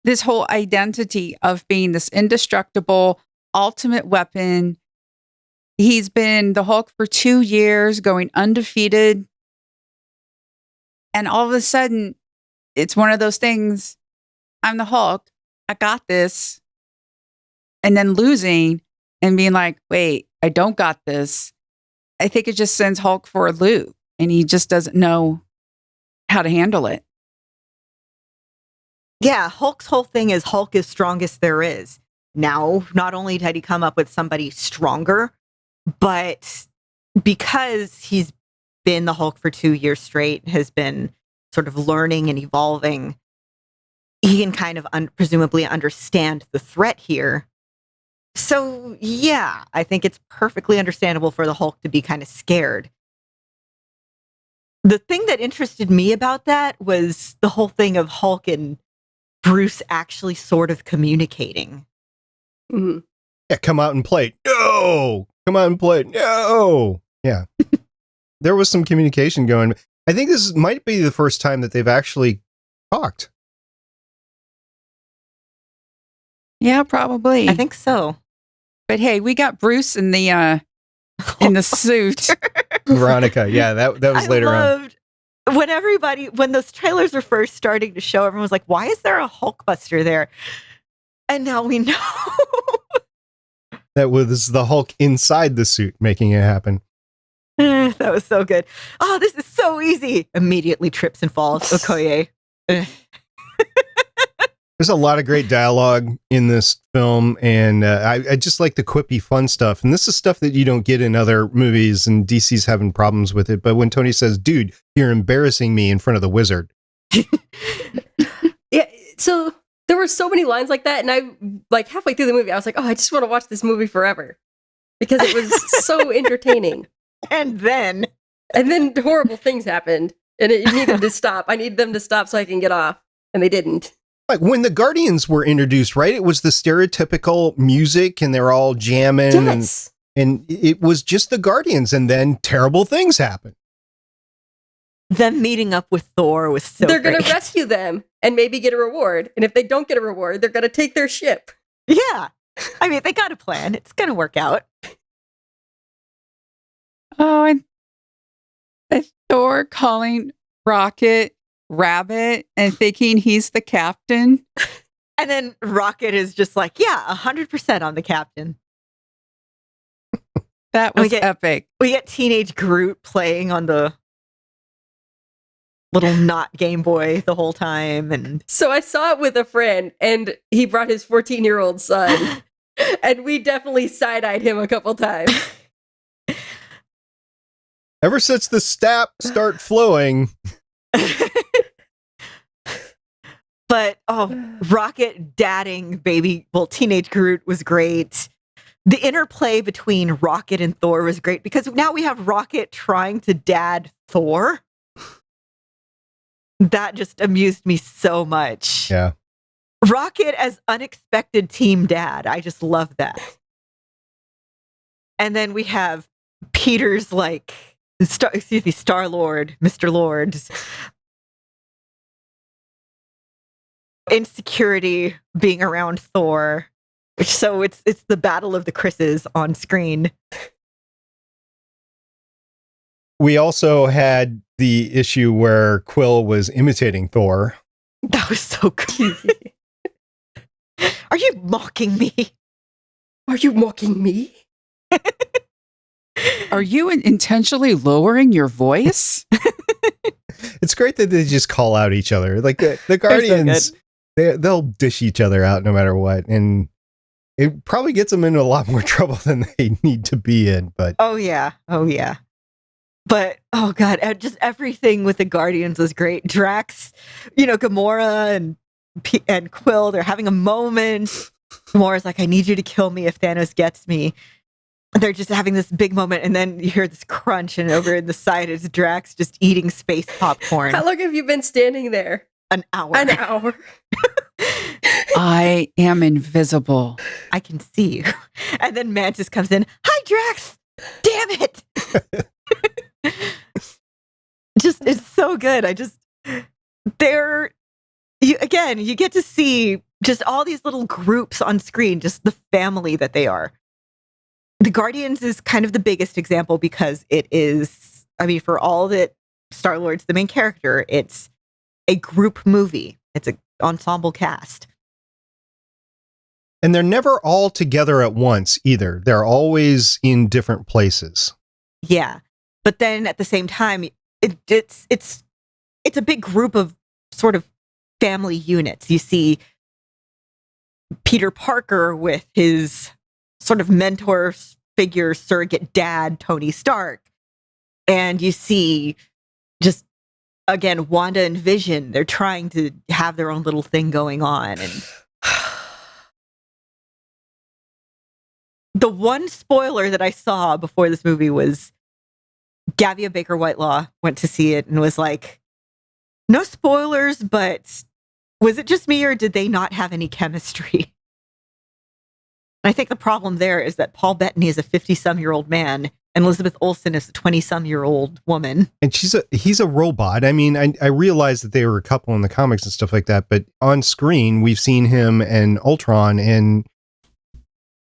this whole identity of being this indestructible ultimate weapon, he's been the Hulk for 2 years, going undefeated. And all of a sudden, it's one of those things, I'm the Hulk, I got this. And then losing and being like, wait, I don't got this. I think it just sends Hulk for a loop and he just doesn't know how to handle it. Yeah, Hulk's whole thing is Hulk is strongest there is. Now, not only did he come up with somebody stronger, but because he's been the Hulk for 2 years straight, has been sort of learning and evolving, he can kind of presumably understand the threat here. So, yeah, I think it's perfectly understandable for the Hulk to be kind of scared. The thing that interested me about that was the whole thing of Hulk and Bruce actually sort of communicating. Mm-hmm. Yeah, come out and play. No! Come out and play. No! Yeah. There was some communication going. I think this might be the first time that they've actually talked. Yeah, probably. I think so. But hey, we got Bruce in the suit. Veronica, yeah, that was later on. When those trailers were first starting to show, everyone was like, why is there a Hulkbuster there? And now we know. That was the Hulk inside the suit making it happen. That was so good. Oh, this is so easy. Immediately trips and falls. Okoye. There's a lot of great dialogue in this film, and I just like the quippy fun stuff. And this is stuff that you don't get in other movies, and DC's having problems with it. But when Tony says, dude, you're embarrassing me in front of the wizard. Yeah, so there were so many lines like that, and I, like, halfway through the movie, I was like, oh, I just want to watch this movie forever. Because it was so entertaining. And then And then horrible things happened, and it needed to stop. I need them to stop so I can get off, and they didn't. Like when the Guardians were introduced, right? It was the stereotypical music, and they're all jamming, Yes. and it was just the Guardians, and then terrible things happened. Them meeting up with Thor was so They're going great. to rescue them and maybe get a reward. And if they don't get a reward, they're going to take their ship. Yeah. I mean, they got a plan. It's going to work out. Oh, and Thor calling Rocket Rabbit and thinking he's the captain. And then Rocket is just like, yeah, 100% on the captain. That We was get- epic. We get teenage Groot playing on the little not Game Boy the whole time. And So I saw it with a friend, and he brought his 14-year-old son. And we definitely side-eyed him a couple times. Ever since the start flowing, but Rocket dadding teenage Groot was great. The interplay between Rocket and Thor was great because now we have Rocket trying to dad Thor. That just amused me so much. yeah. Rocket as unexpected team dad. I just love that. And then we have Peter's like, Star-Lord, Mr. Lord's insecurity being around Thor. So it's the battle of the Chris's on screen. We also had the issue where Quill was imitating Thor. That was so good. Are you mocking me? Are you mocking me? Are you intentionally lowering your voice? It's great that they just call out each other. Like the Guardians, they'll dish each other out no matter what. And it probably gets them into a lot more trouble than they need to be in. But Oh yeah. But oh god, just everything with the Guardians was great. Drax, Gamora and Quill, they're having a moment. Gamora's like, I need you to kill me if Thanos gets me. They're just having this big moment, and then you hear this crunch, and over in the side is Drax just eating space popcorn. How long have you been standing there? An hour. An hour. I am invisible. I can see you. And then Mantis comes in. Hi, Drax. Damn it. Just, it's so good. You get to see just all these little groups on screen, just the family that they are. The Guardians is kind of the biggest example because it is, for all that Star-Lord's the main character, it's a group movie. It's an ensemble cast. and they're never all together at once either. They're always in different places. Yeah. But then at the same time, it's a big group of sort of family units. You see Peter Parker with his sort of mentor figure, surrogate dad, Tony Stark. And you see just, again, Wanda and Vision. They're trying to have their own little thing going on. And the one spoiler that I saw before this movie was Gavia Baker Whitelaw went to see it and was like, no spoilers, but was it just me or did they not have any chemistry? I think the problem there is that Paul Bettany is a 50-some-year-old man and Elizabeth Olsen is a 20-some-year-old woman. And he's a robot. I mean, I realize that they were a couple in the comics and stuff like that, but on screen, we've seen him and Ultron, and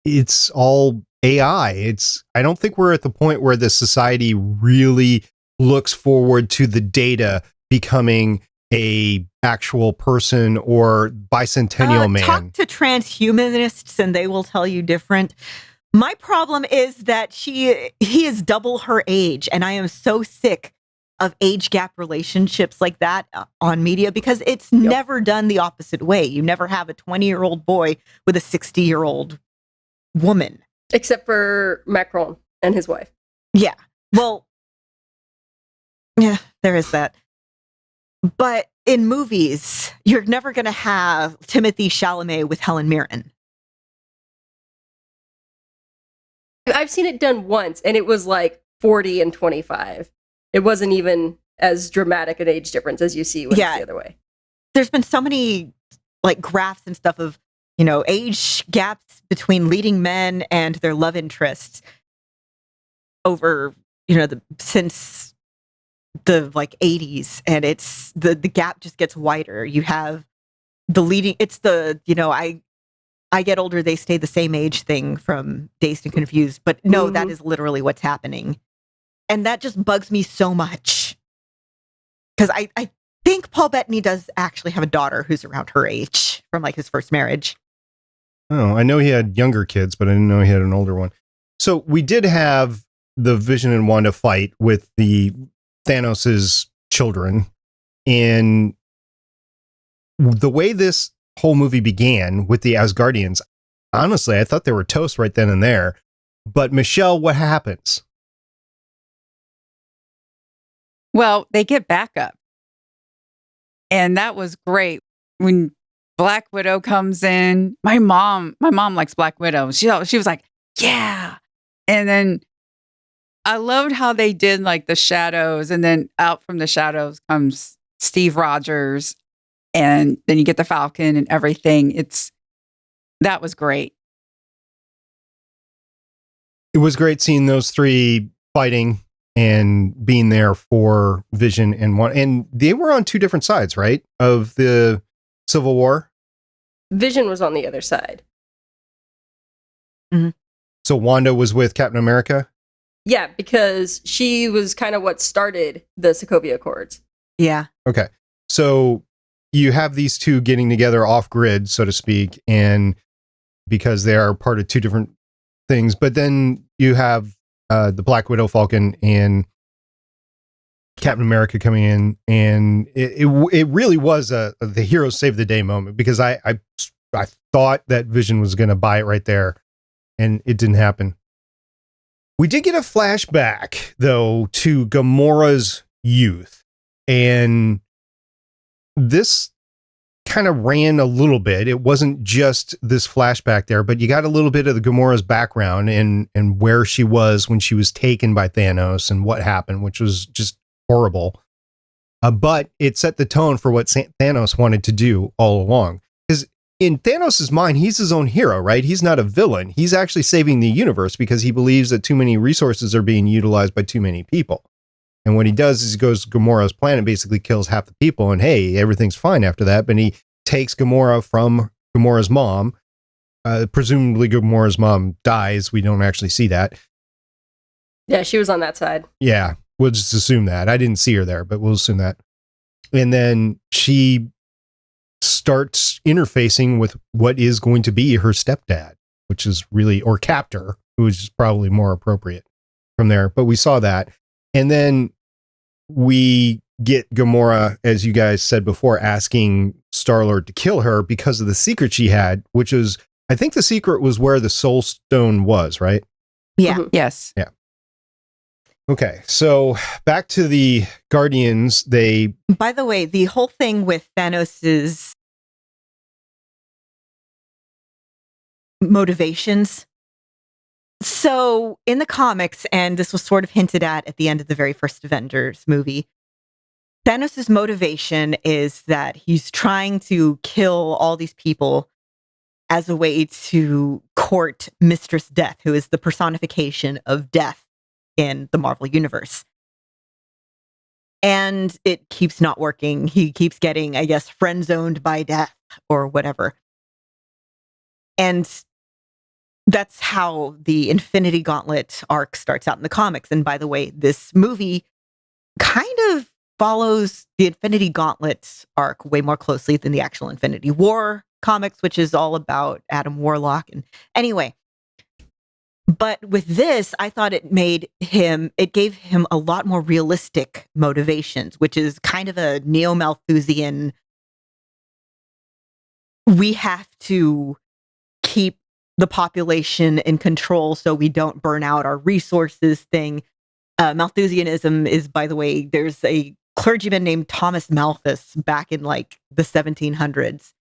it's all AI. I don't think we're at the point where the society really looks forward to the data becoming a actual person or bicentennial man. Talk to transhumanists and they will tell you different. My problem is that he is double her age, and I am so sick of age gap relationships like that on media because it's never done the opposite way. You never have a 20-year-old boy with a 60-year-old woman. Except for Macron and his wife. Yeah. Well, yeah, there is that. But in movies, you're never going to have Timothée Chalamet with Helen Mirren. I've seen it done once, and it was like 40 and 25. It wasn't even as dramatic an age difference as you see when it's the other way. There's been so many like graphs and stuff of, age gaps between leading men and their love interests over, since the like 80s, and it's the gap just gets wider. You have the leading, it's the, I get older, they stay the same age thing from Dazed and Confused, but no, that is literally what's happening. And that just bugs me so much. Because I think Paul Bettany does actually have a daughter who's around her age from like his first marriage. Oh, I know he had younger kids, but I didn't know he had an older one. So we did have the Vision and Wanda fight with the Thanos's children. And the way this whole movie began with the Asgardians, honestly, I thought they were toast right then and there. But Michelle, what happens? Well, they get backup. And that was great. When Black Widow comes in, my mom likes Black Widow. She was like, yeah. And then I loved how they did like the shadows, and then out from the shadows comes Steve Rogers, and then you get the Falcon and everything. That was great. It was great seeing those three fighting and being there for Vision and Wanda. And they were on two different sides, right? Of the Civil War. Vision was on the other side. Mm-hmm. So Wanda was with Captain America? Yeah, because she was kind of what started the Sokovia Accords. Yeah. Okay. So you have these two getting together off grid, so to speak, and because they are part of two different things. But then you have the Black Widow, Falcon, and Captain America coming in, and it really was the hero save the day moment, because I thought that Vision was going to buy it right there, and it didn't happen. We did get a flashback though to Gamora's youth, and this kind of ran a little bit. It wasn't just this flashback there, but you got a little bit of the Gamora's background and where she was when she was taken by Thanos and what happened, which was just horrible. But it set the tone for what Thanos wanted to do all along. Because in Thanos' mind, he's his own hero, right? He's not a villain. He's actually saving the universe because he believes that too many resources are being utilized by too many people. And what he does is he goes to Gamora's planet, basically kills half the people, and hey, everything's fine after that. But he takes Gamora from Gamora's mom. Presumably Gamora's mom dies. We don't actually see that. Yeah, she was on that side. Yeah, we'll just assume that. I didn't see her there, but we'll assume that. And then she starts interfacing with what is going to be her stepdad, which is really, or captor, who is probably more appropriate from there. But we saw that. And then we get Gamora, as you guys said before, asking Star-Lord to kill her because of the secret she had, which is, I think the secret was where the Soul Stone was, right? Yeah. Mhm. Yes. Yeah. Okay, so back to the Guardians. By the way, the whole thing with Thanos's motivations. So in the comics, and this was sort of hinted at the end of the very first Avengers movie, Thanos' motivation is that he's trying to kill all these people as a way to court Mistress Death, who is the personification of death in the Marvel Universe. And it keeps not working. He keeps getting, I guess, friend-zoned by death or whatever. And that's how the Infinity Gauntlet arc starts out in the comics. And by the way, this movie kind of follows the Infinity Gauntlet arc way more closely than the actual Infinity War comics, which is all about Adam Warlock. And anyway, but with this, I thought it gave him a lot more realistic motivations, which is kind of a neo-Malthusian, we have to keep the population in control so we don't burn out our resources thing. Malthusianism is, by the way, there's a clergyman named Thomas Malthus back in like the 1700s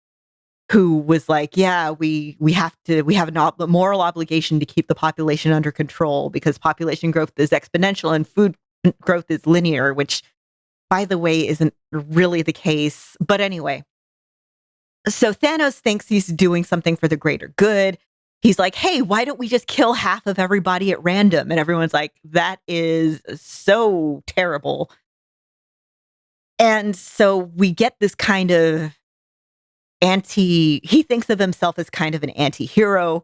who was like, yeah, we have a moral obligation to keep the population under control because population growth is exponential and food growth is linear, which, by the way, isn't really the case. But anyway, so Thanos thinks he's doing something for the greater good. He's like, hey, why don't we just kill half of everybody at random? And everyone's like, that is so terrible. And so we get this kind of he thinks of himself as kind of an anti-hero.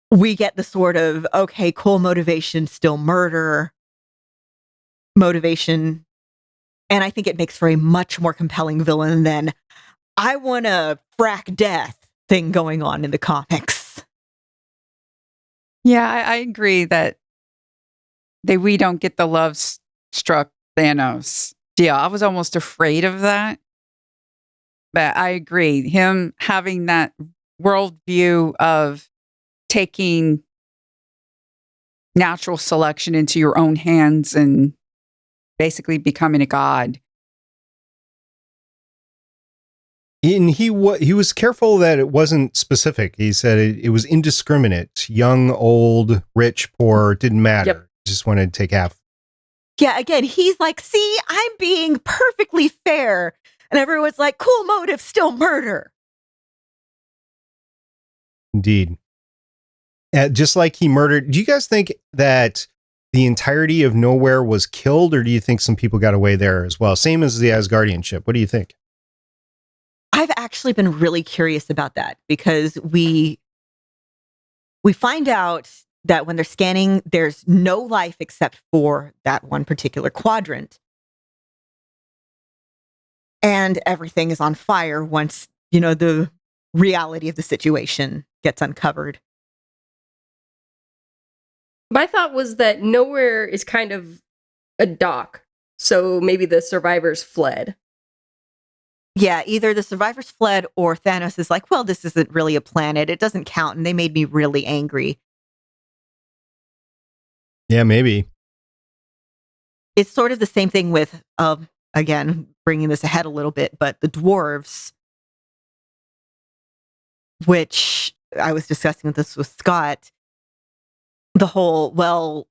We get the sort of, okay, cool motivation, still murder motivation. And I think it makes for a much more compelling villain than I want to frack death thing going on in the comics. Yeah, I agree that we don't get the love struck Thanos. Yeah, I was almost afraid of that. But I agree. Him having that worldview of taking natural selection into your own hands and basically becoming a god. And he was careful that it wasn't specific. He said it was indiscriminate. Young, old, rich, poor, didn't matter. Yep. Just wanted to take half. Yeah, again, he's like, see, I'm being perfectly fair. And everyone's like, cool motive, still murder. Indeed. Just like he murdered. Do you guys think that the entirety of Nowhere was killed, or do you think some people got away there as well? Same as the Asgardian ship. What do you think? I've actually been really curious about that because we find out that when they're scanning, there's no life except for that one particular quadrant. And everything is on fire once, the reality of the situation gets uncovered. My thought was that Nowhere is kind of a dock, so maybe the survivors fled. Yeah, either the survivors fled or Thanos is like, well, this isn't really a planet. It doesn't count. And they made me really angry. Yeah, maybe. It's sort of the same thing with, again, bringing this ahead a little bit, but the dwarves, which I was discussing this with Scott, the whole, well,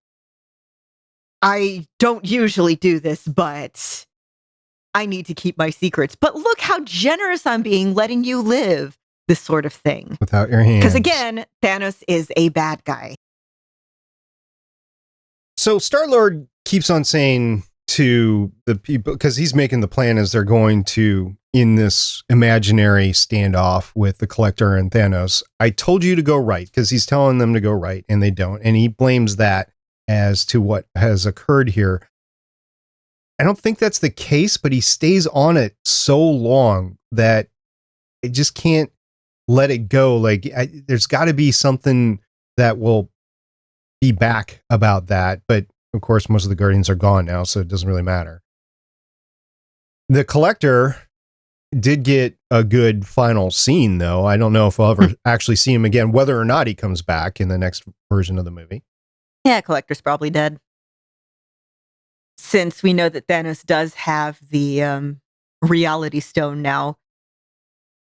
I don't usually do this, but I need to keep my secrets. But look how generous I'm being, letting you live, this sort of thing. Without your hands. Because again, Thanos is a bad guy. So Star-Lord keeps on saying to the people, because he's making the plan as they're going to, in this imaginary standoff with the Collector and Thanos, I told you to go right, because he's telling them to go right, and they don't. And he blames that as to what has occurred here. I don't think that's the case, but he stays on it so long that it just can't let it go. Like, there's got to be something that will be back about that. But of course, most of the Guardians are gone now, so it doesn't really matter. The Collector did get a good final scene, though. I don't know if we'll ever actually see him again, whether or not he comes back in the next version of the movie. Yeah, Collector's probably dead. Since we know that Thanos does have the reality stone now.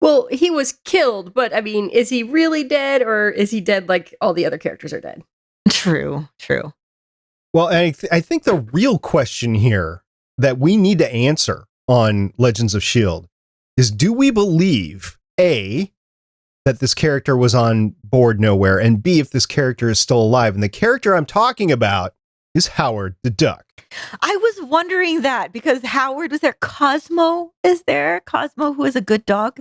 Well, he was killed, but I mean, is he really dead, or is he dead like all the other characters are dead? True. Well, I think the real question here that we need to answer on Legends of S.H.I.E.L.D. is, do we believe, A, that this character was on board Nowhere, and B, if this character is still alive? And the character I'm talking about is Howard the Duck. I was wondering that because Howard was there. Cosmo is there. Cosmo, who is a good dog.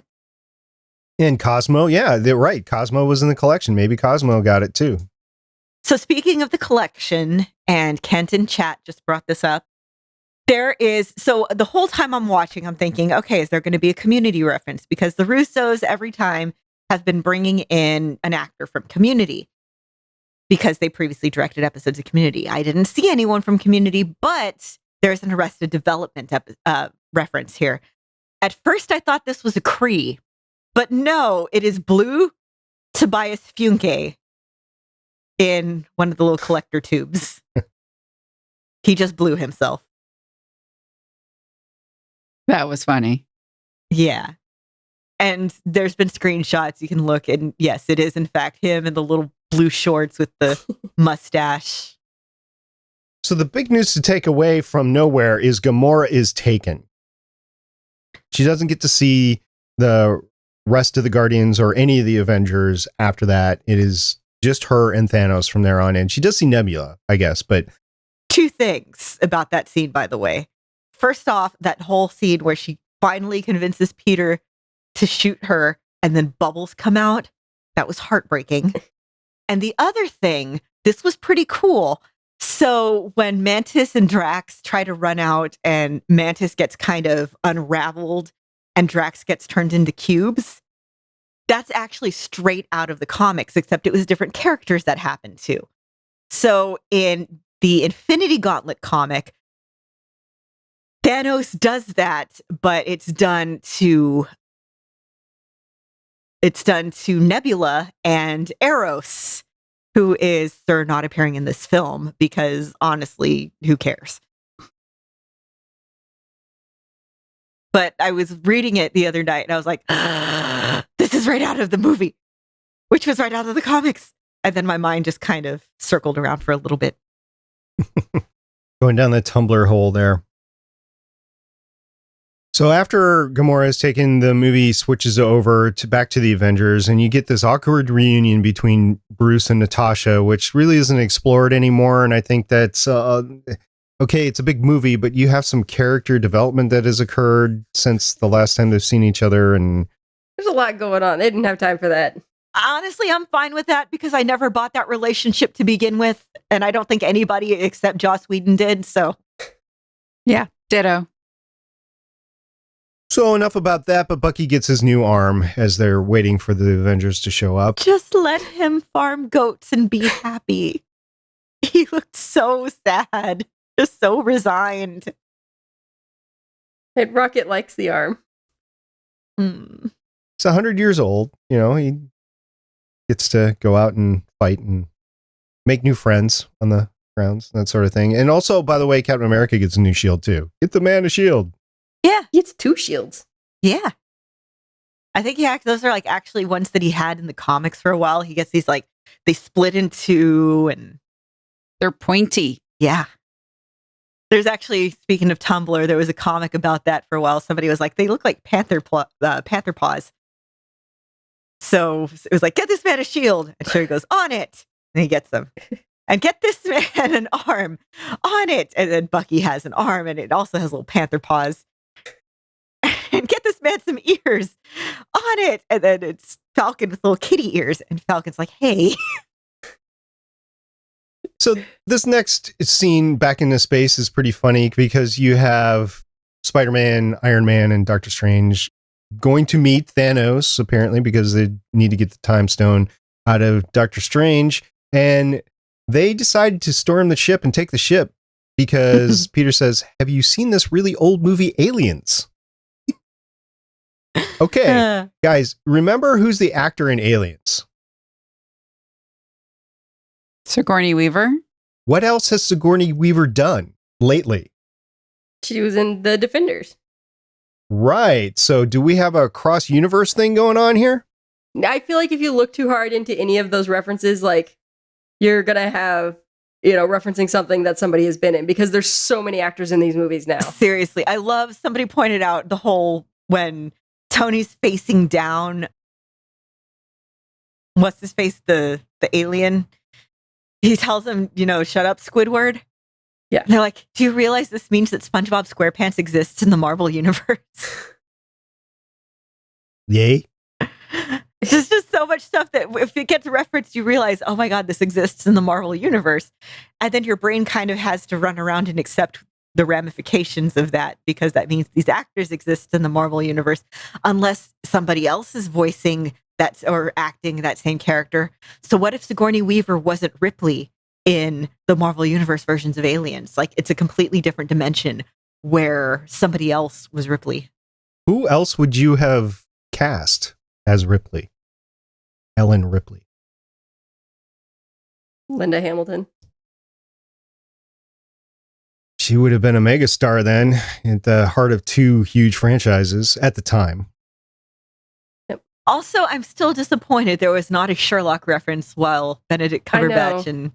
And Cosmo, yeah, they're right. Cosmo was in the collection. Maybe Cosmo got it too. So speaking of the collection, and Kent in chat just brought this up, so the whole time I'm watching, I'm thinking, okay, is there going to be a Community reference? Because the Russos every time have been bringing in an actor from Community because they previously directed episodes of Community. I didn't see anyone from Community, but there's an Arrested Development reference here. At first, I thought this was a Kree, but no, it is Blue Tobias Funke in one of the little collector tubes. He just blew himself. That was funny. Yeah. And there's been screenshots you can look, and yes, it is in fact him in the little blue shorts with the mustache. So the big news to take away from Nowhere is Gamora is taken. She doesn't get to see the rest of the Guardians or any of the Avengers after that. It is just her and Thanos from there on in. She does see Nebula, I guess, but... Two things about that scene, by the way. First off, that whole scene where she finally convinces Peter to shoot her and then bubbles come out. That was heartbreaking. And the other thing, this was pretty cool. So when Mantis and Drax try to run out and Mantis gets kind of unraveled and Drax gets turned into cubes, that's actually straight out of the comics, except it was different characters that happened to. So in the Infinity Gauntlet comic, Thanos does that, but it's done to Nebula and Eros, who they're not appearing in this film because honestly, who cares? But I was reading it the other night and I was like, this is right out of the movie, which was right out of the comics. And then my mind just kind of circled around for a little bit. Going down the Tumblr hole there. So after Gamora has taken, the movie switches over to back to the Avengers, and you get this awkward reunion between Bruce and Natasha, which really isn't explored anymore. And I think that's okay. It's a big movie, but you have some character development that has occurred since the last time they've seen each other, and There's a lot going on. They didn't have time for that. Honestly, I'm fine with that because I never bought that relationship to begin with. And I don't think anybody except Joss Whedon did. So, Yeah, ditto. So enough about that, but Bucky gets his new arm as they're waiting for the Avengers to show up. just let him farm goats and be happy. He looked so sad, just so resigned. And Rocket likes the arm. It's 100 years old. You know, he gets to go out and fight and make new friends on the grounds, that sort of thing. And also, by the way, Captain America gets a new shield too. Get the man a shield. Yeah, He gets 2 shields. yeah. I think those are like actually ones that he had in the comics for a while. He gets these like, they split in two and They're pointy. yeah. There's actually, speaking of Tumblr, there was a comic about that for a while. Somebody was like, they look like panther paws. So it was like, get this man a shield. And Sherry goes, on it. And he gets them. And get this man an arm. On it. And then Bucky has an arm and it also has little panther paws. And get this man some ears. On it. And then it's Falcon with little kitty ears. And Falcon's like, hey. So this next scene back into space is pretty funny because you have Spider-Man, Iron Man, and Doctor Strange going to meet Thanos, apparently, because they need to get the time stone out of Doctor Strange. And they decide to storm the ship and take the ship because Peter says, have you seen this really old movie, Aliens? Okay, guys, remember who's the actor in Aliens? Sigourney Weaver. What else has Sigourney Weaver done lately? She was in The Defenders. Right. So do we have a cross-universe thing going on here? I feel like if you look too hard into any of those references, like, you're going to have, referencing something that somebody has been in because there's so many actors in these movies now. Seriously, I love, somebody pointed out the whole, when Tony's facing down, what's his face, the alien, he tells him, shut up, Squidward. Yeah. And they're like, do you realize this means that SpongeBob SquarePants exists in the Marvel Universe? Yay. There's just so much stuff that if it gets referenced, you realize, oh my God, this exists in the Marvel Universe. And then your brain kind of has to run around and accept the ramifications of that because that means these actors exist in the Marvel Universe unless somebody else is voicing that or acting that same character. So what if Sigourney Weaver wasn't Ripley in the Marvel Universe versions of Aliens? Like, it's a completely different dimension where somebody else was Ripley. Who else would you have cast as Ripley? Ellen Ripley. Linda Hamilton. She would have been a megastar then at the heart of 2 huge franchises at the time. Also, I'm still disappointed there was not a Sherlock reference while Benedict Cumberbatch and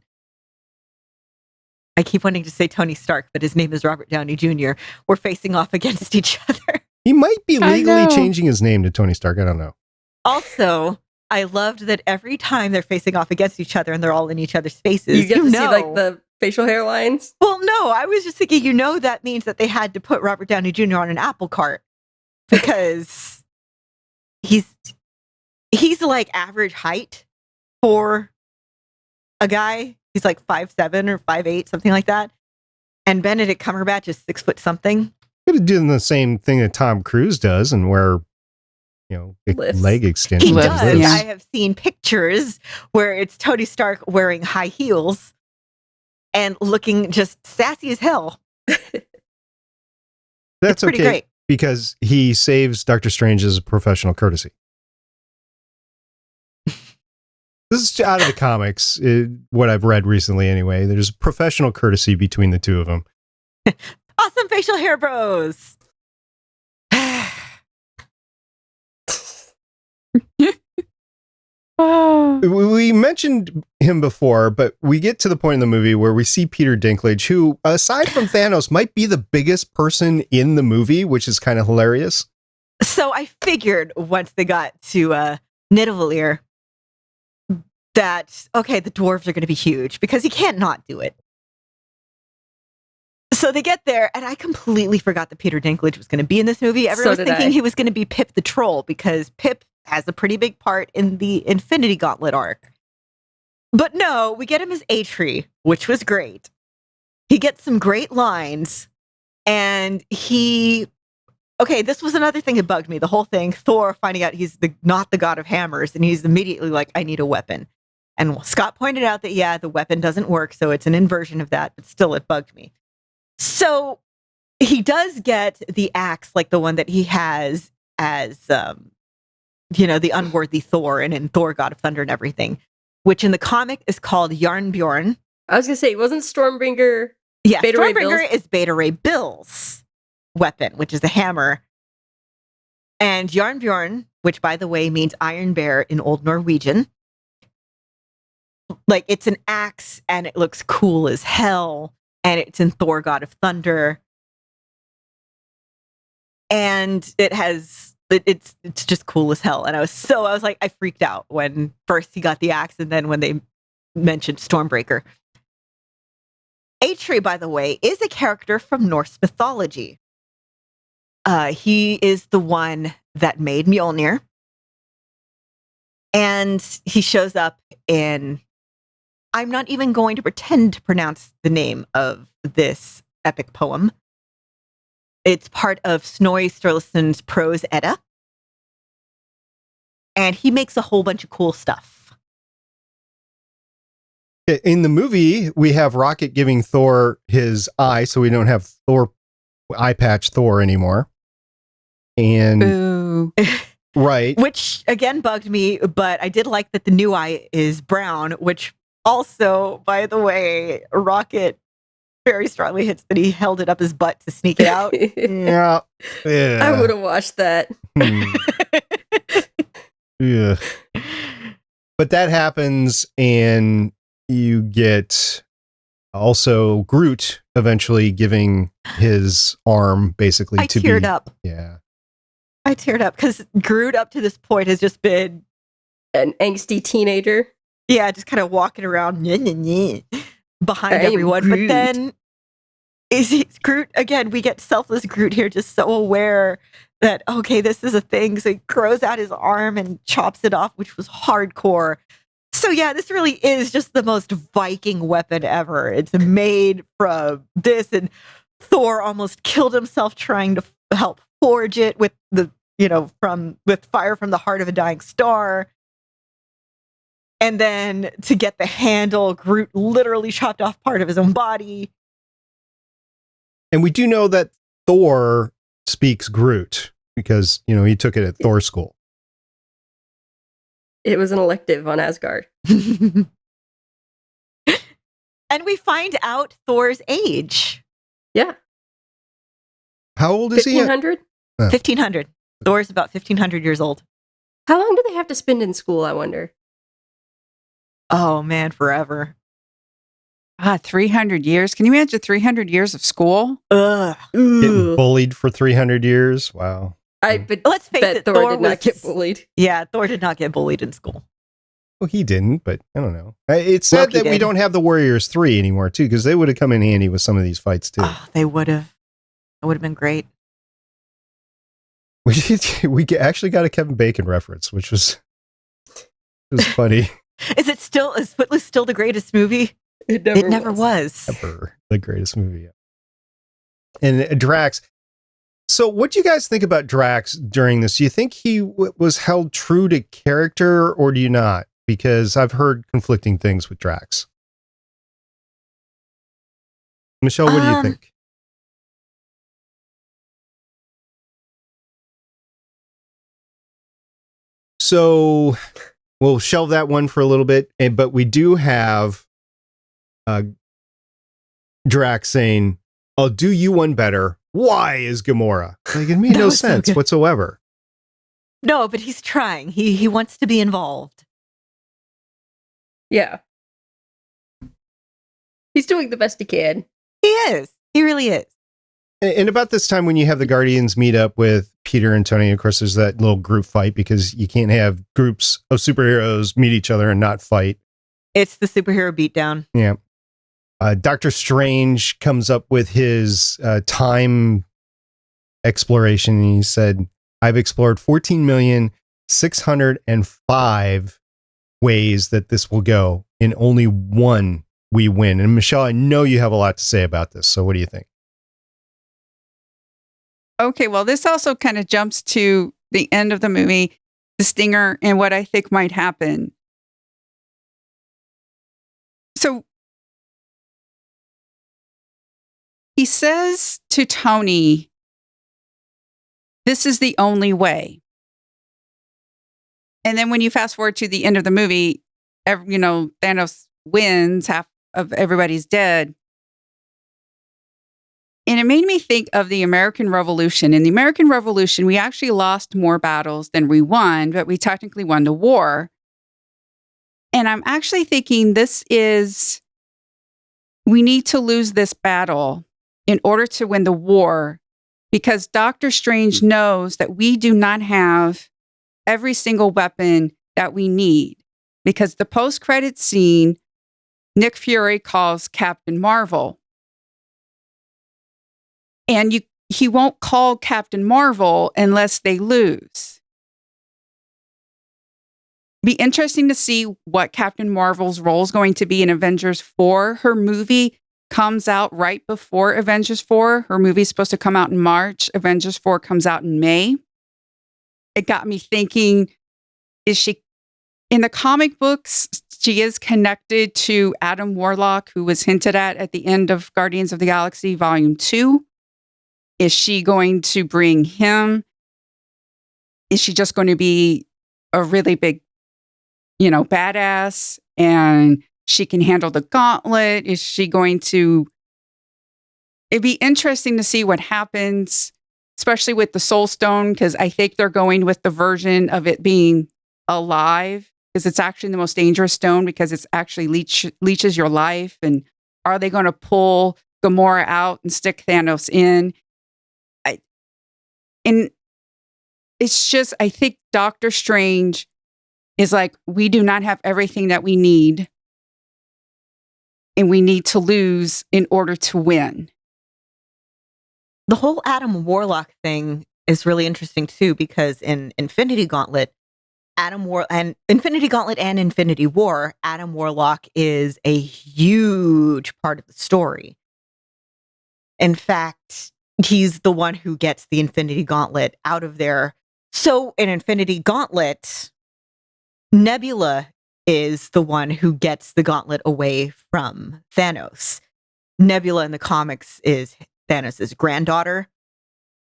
I keep wanting to say Tony Stark, but his name is Robert Downey Jr. We're facing off against each other. He might be I legally know. changing his name to Tony Stark. I don't know. Also, I loved that every time they're facing off against each other and they're all in each other's faces. You get to see like the facial hair lines. Well, no, I was just thinking, that means that they had to put Robert Downey Jr. on an apple cart because he's like average height for a guy. He's like 5'7" or 5'8", something like that. And Benedict Cumberbatch is 6 foot something. Could have done the same thing that Tom Cruise does and wear, Lifts. leg extensions. He Lifts, does. yeah. I have seen pictures where it's Tony Stark wearing high heels and looking just sassy as hell. That's pretty okay great. because he saves Doctor Strange's professional courtesy. This is out of the comics, what I've read recently anyway. There's professional courtesy between the two of them. Awesome facial hair bros. Oh. We mentioned him before, but we get to the point in the movie where we see Peter Dinklage, who, aside from Thanos, might be the biggest person in the movie, which is kind of hilarious. So I figured once they got to Nidavellir that, okay, the dwarves are going to be huge because he can't not do it. So they get there, and I completely forgot that Peter Dinklage was going to be in this movie. Everyone was did thinking I. he was going to be Pip the Troll because Pip has a pretty big part in the Infinity Gauntlet arc. But no, we get him as A-Tree, which was great. He gets some great lines, and okay, this was another thing that bugged me. The whole thing, Thor finding out he's not the god of hammers, and he's immediately like, I need a weapon. And Scott pointed out that, yeah, the weapon doesn't work, so it's an inversion of that, but still it bugged me. So he does get the axe, like the one that he has as, the unworthy Thor and in Thor, God of Thunder and everything, which in the comic is called Yarnbjorn. I was gonna say, wasn't Stormbringer? Yeah, Beta Ray Stormbringer Bill's? is Beta Ray Bill's weapon, which is a hammer. And Yarnbjorn, which by the way means Iron Bear in Old Norwegian, like it's an axe and it looks cool as hell. And it's in Thor, God of Thunder. And it's just cool as hell. And I was like, I freaked out when first he got the axe and then when they mentioned Stormbreaker. A-Tree, by the way, is a character from Norse mythology. He is the one that made Mjolnir. And he shows up in... I'm not even going to pretend to pronounce the name of this epic poem. It's part of Snorri Sturluson's Prose Edda. And he makes a whole bunch of cool stuff. In the movie, we have Rocket giving Thor his eye, so we don't have eye patch Thor anymore. And Boo. right. Which again bugged me, but I did like that the new eye is brown, which also, by the way, Rocket very strongly hits that he held it up his butt to sneak it out. Yeah. I would have watched that. Yeah. But that happens, and you get also Groot eventually giving his arm basically I to teared be. up. Yeah. I teared up because Groot up to this point has just been, An angsty teenager. just kind of walking around behind I am everyone. Groot. But then Groot, again, we get selfless Groot here, just so aware that, okay, this is a thing. So he grows out his arm and chops it off, which was hardcore. So yeah, this really is just the most Viking weapon ever. It's made from this, and Thor almost killed himself trying to help forge it with with fire from the heart of a dying star. And then to get the handle, Groot literally chopped off part of his own body. And we do know that Thor speaks Groot because, he took it at Thor school. It was an elective on Asgard. And we find out Thor's age. Yeah. How old is he? 1500? 1500. Thor's about 1500 years old. How long do they have to spend in school, I wonder? Oh man, forever. 300 years. Can you imagine 300 years of school? Ugh. Getting bullied for 300 years. Wow. But Let's face bet it, Thor did not get bullied. Yeah, Thor did not get bullied in school. Well, he didn't, but I don't know. It's sad Loki that we did. don't have the Warriors 3 anymore, too, because they would have come in handy with some of these fights, too. Oh, they would have. It would have been great. We actually got a Kevin Bacon reference, which was funny. Is Footloose still the greatest movie? It never was. Ever the greatest movie. And Drax. So what do you guys think about Drax during this? Do you think he was held true to character, or do you not? Because I've heard conflicting things with Drax. Michelle, what do you think? So we'll shelve that one for a little bit, but we do have Drax saying, "I'll do you one better. Why is Gamora?" Like, it made no sense whatsoever. No, but he's trying. He wants to be involved. Yeah. He's doing the best he can. He is. He really is. And about this time when you have the Guardians meet up with Peter and Tony, of course, there's that little group fight because you can't have groups of superheroes meet each other and not fight. It's the superhero beatdown. Yeah. Doctor Strange comes up with his time exploration. And he said, "I've explored 14,605 ways that this will go. In only one we win." And Michelle, I know you have a lot to say about this. So what do you think? Okay, well, this also kind of jumps to the end of the movie, the stinger, and what I think might happen. So he says to Tony, "This is the only way." And then when you fast forward to the end of the movie, Thanos wins, half of everybody's dead. And it made me think of the American Revolution. In the American Revolution, we actually lost more battles than we won, but we technically won the war. And I'm actually thinking we need to lose this battle in order to win the war, because Doctor Strange knows that we do not have every single weapon that we need. Because the post-credit scene, Nick Fury calls Captain Marvel. And he won't call Captain Marvel unless they lose. Be interesting to see what Captain Marvel's role is going to be in Avengers 4. Her movie comes out right before Avengers 4. Her movie is supposed to come out in March. Avengers 4 comes out in May. It got me thinking, is she, in the comic books, she is connected to Adam Warlock, who was hinted at the end of Guardians of the Galaxy Volume 2. Is she going to bring him? Is she just going to be a really big, badass, and she can handle the gauntlet? Is she going to... It'd be interesting to see what happens, especially with the Soul Stone, because I think they're going with the version of it being alive, because it's actually the most dangerous stone, because it's actually leeches your life. And are they going to pull Gamora out and stick Thanos in? And it's just, I think Doctor Strange is like, we do not have everything that we need, and we need to lose in order to win. The whole Adam Warlock thing is really interesting too, because in Infinity Gauntlet and Infinity War, Adam Warlock is a huge part of the story. In fact, he's the one who gets the Infinity Gauntlet out of there. So in Infinity Gauntlet, Nebula is the one who gets the gauntlet away from Thanos. Nebula in the comics is Thanos' granddaughter,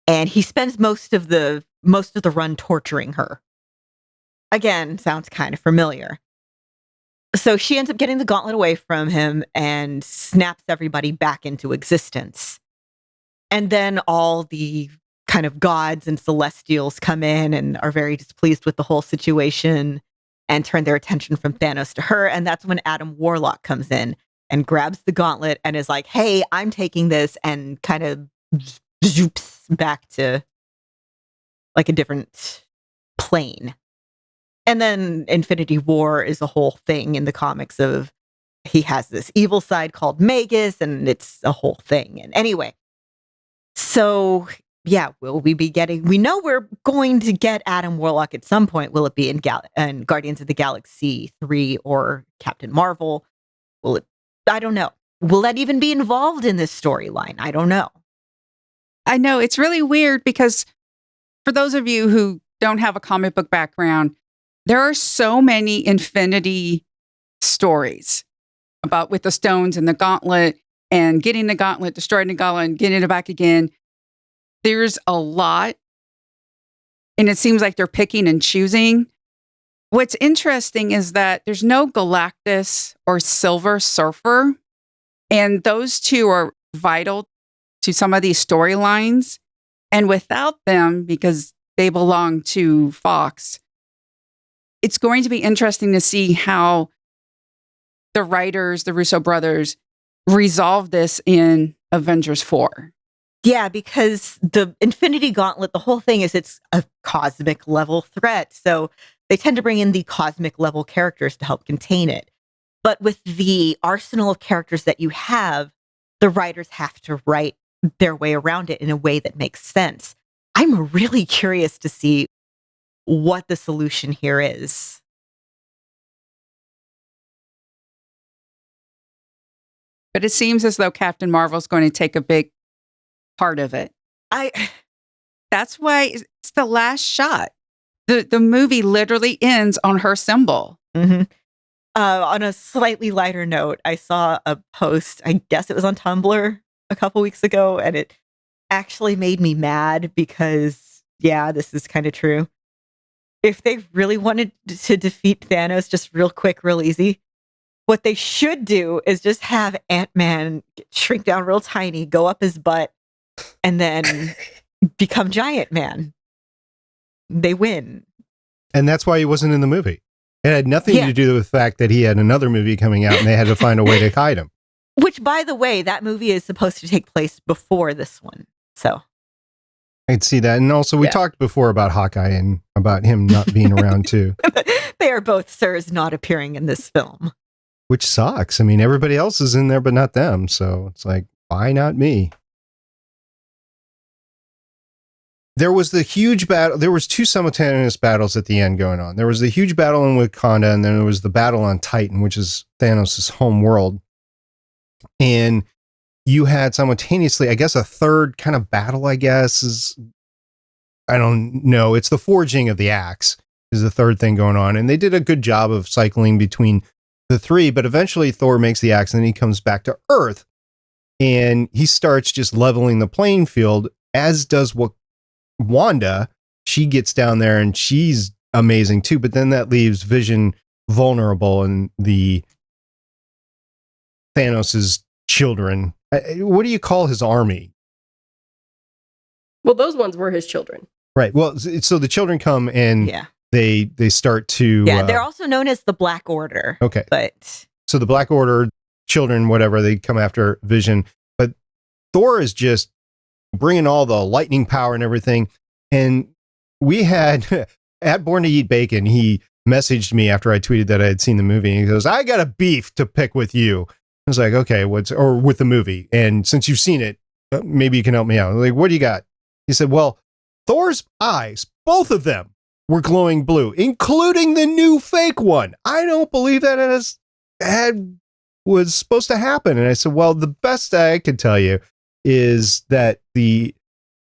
and he spends most of the run torturing her. Again, sounds kind of familiar. So she ends up getting the gauntlet away from him and snaps everybody back into existence. And then all the kind of gods and celestials come in and are very displeased with the whole situation and turn their attention from Thanos to her. And that's when Adam Warlock comes in. and grabs the gauntlet and is like, hey, I'm taking this, and kind of zoops back to like a different plane. And then Infinity War is a whole thing in the comics of he has this evil side called Magus, and it's a whole thing. And anyway, so yeah, will we be getting, we know we're going to get Adam Warlock at some point. Will it be in Guardians of the Galaxy 3 or Captain Marvel? Will it, I don't know. Will that even be involved in this storyline? I don't know. I know it's really weird because for those of you who don't have a comic book background, there are so many Infinity stories about with the stones and the gauntlet and getting the gauntlet, destroying the gauntlet, and getting it back again. There's a lot, and it seems like they're picking and choosing. What's interesting is that there's no Galactus or Silver Surfer, and those two are vital to some of these storylines. And without them, because they belong to Fox, it's going to be interesting to see how the writers, the Russo brothers, resolve this in Avengers 4. Yeah, because the Infinity Gauntlet, the whole thing is it's a cosmic level threat. So they tend to bring in the cosmic level characters to help contain it. But with the arsenal of characters that you have, the writers have to write their way around it in a way that makes sense. I'm really curious to see what the solution here is. But it seems as though Captain Marvel's going to take a big part of it. That's why it's the last shot. The movie literally ends on her symbol. Mm-hmm. On a slightly lighter note, I saw a post, I guess it was on Tumblr a couple weeks ago, and it actually made me mad because, yeah, this is kind of true. If they really wanted to defeat Thanos just real quick, real easy, what they should do is just have Ant-Man shrink down real tiny, go up his butt, and then become Giant Man. They win. And that's why he wasn't in the movie. It had nothing to do with the fact that he had another movie coming out and they had to find a way to hide him. Which, by the way, that movie is supposed to take place before this one. So I'd see that. And also we talked before about Hawkeye and about him not being around too. They are both sirs not appearing in this film. Which sucks. I mean, everybody else is in there, but not them. So it's like, why not me? There was the huge battle. There was two simultaneous battles at the end going on. There was the huge battle in Wakanda, and then there was the battle on Titan, which is Thanos' home world. And you had simultaneously, I guess, a third kind of battle, I guess, is, I don't know. It's the forging of the axe is the third thing going on. And they did a good job of cycling between the three, but eventually Thor makes the axe and then he comes back to Earth and he starts just leveling the playing field, as does Wanda. She gets down there and she's amazing too, but then that leaves Vision vulnerable and the Thanos's children. What do you call his army? Well, those ones were his children. Right. Well, so the children come and they start to... they're also known as the Black Order. Okay. But so the Black Order, children, whatever, they come after Vision. But Thor is just bringing all the lightning power and everything. And we had, at Born to Eat Bacon, he messaged me after I tweeted that I had seen the movie. And he goes, I got a beef to pick with you. I was like, okay, or with the movie. And since you've seen it, maybe you can help me out. Like, what do you got? He said, well, Thor's eyes, both of them, were glowing blue, including the new fake one. I don't believe that was supposed to happen. And I said, well, the best I could tell you is that the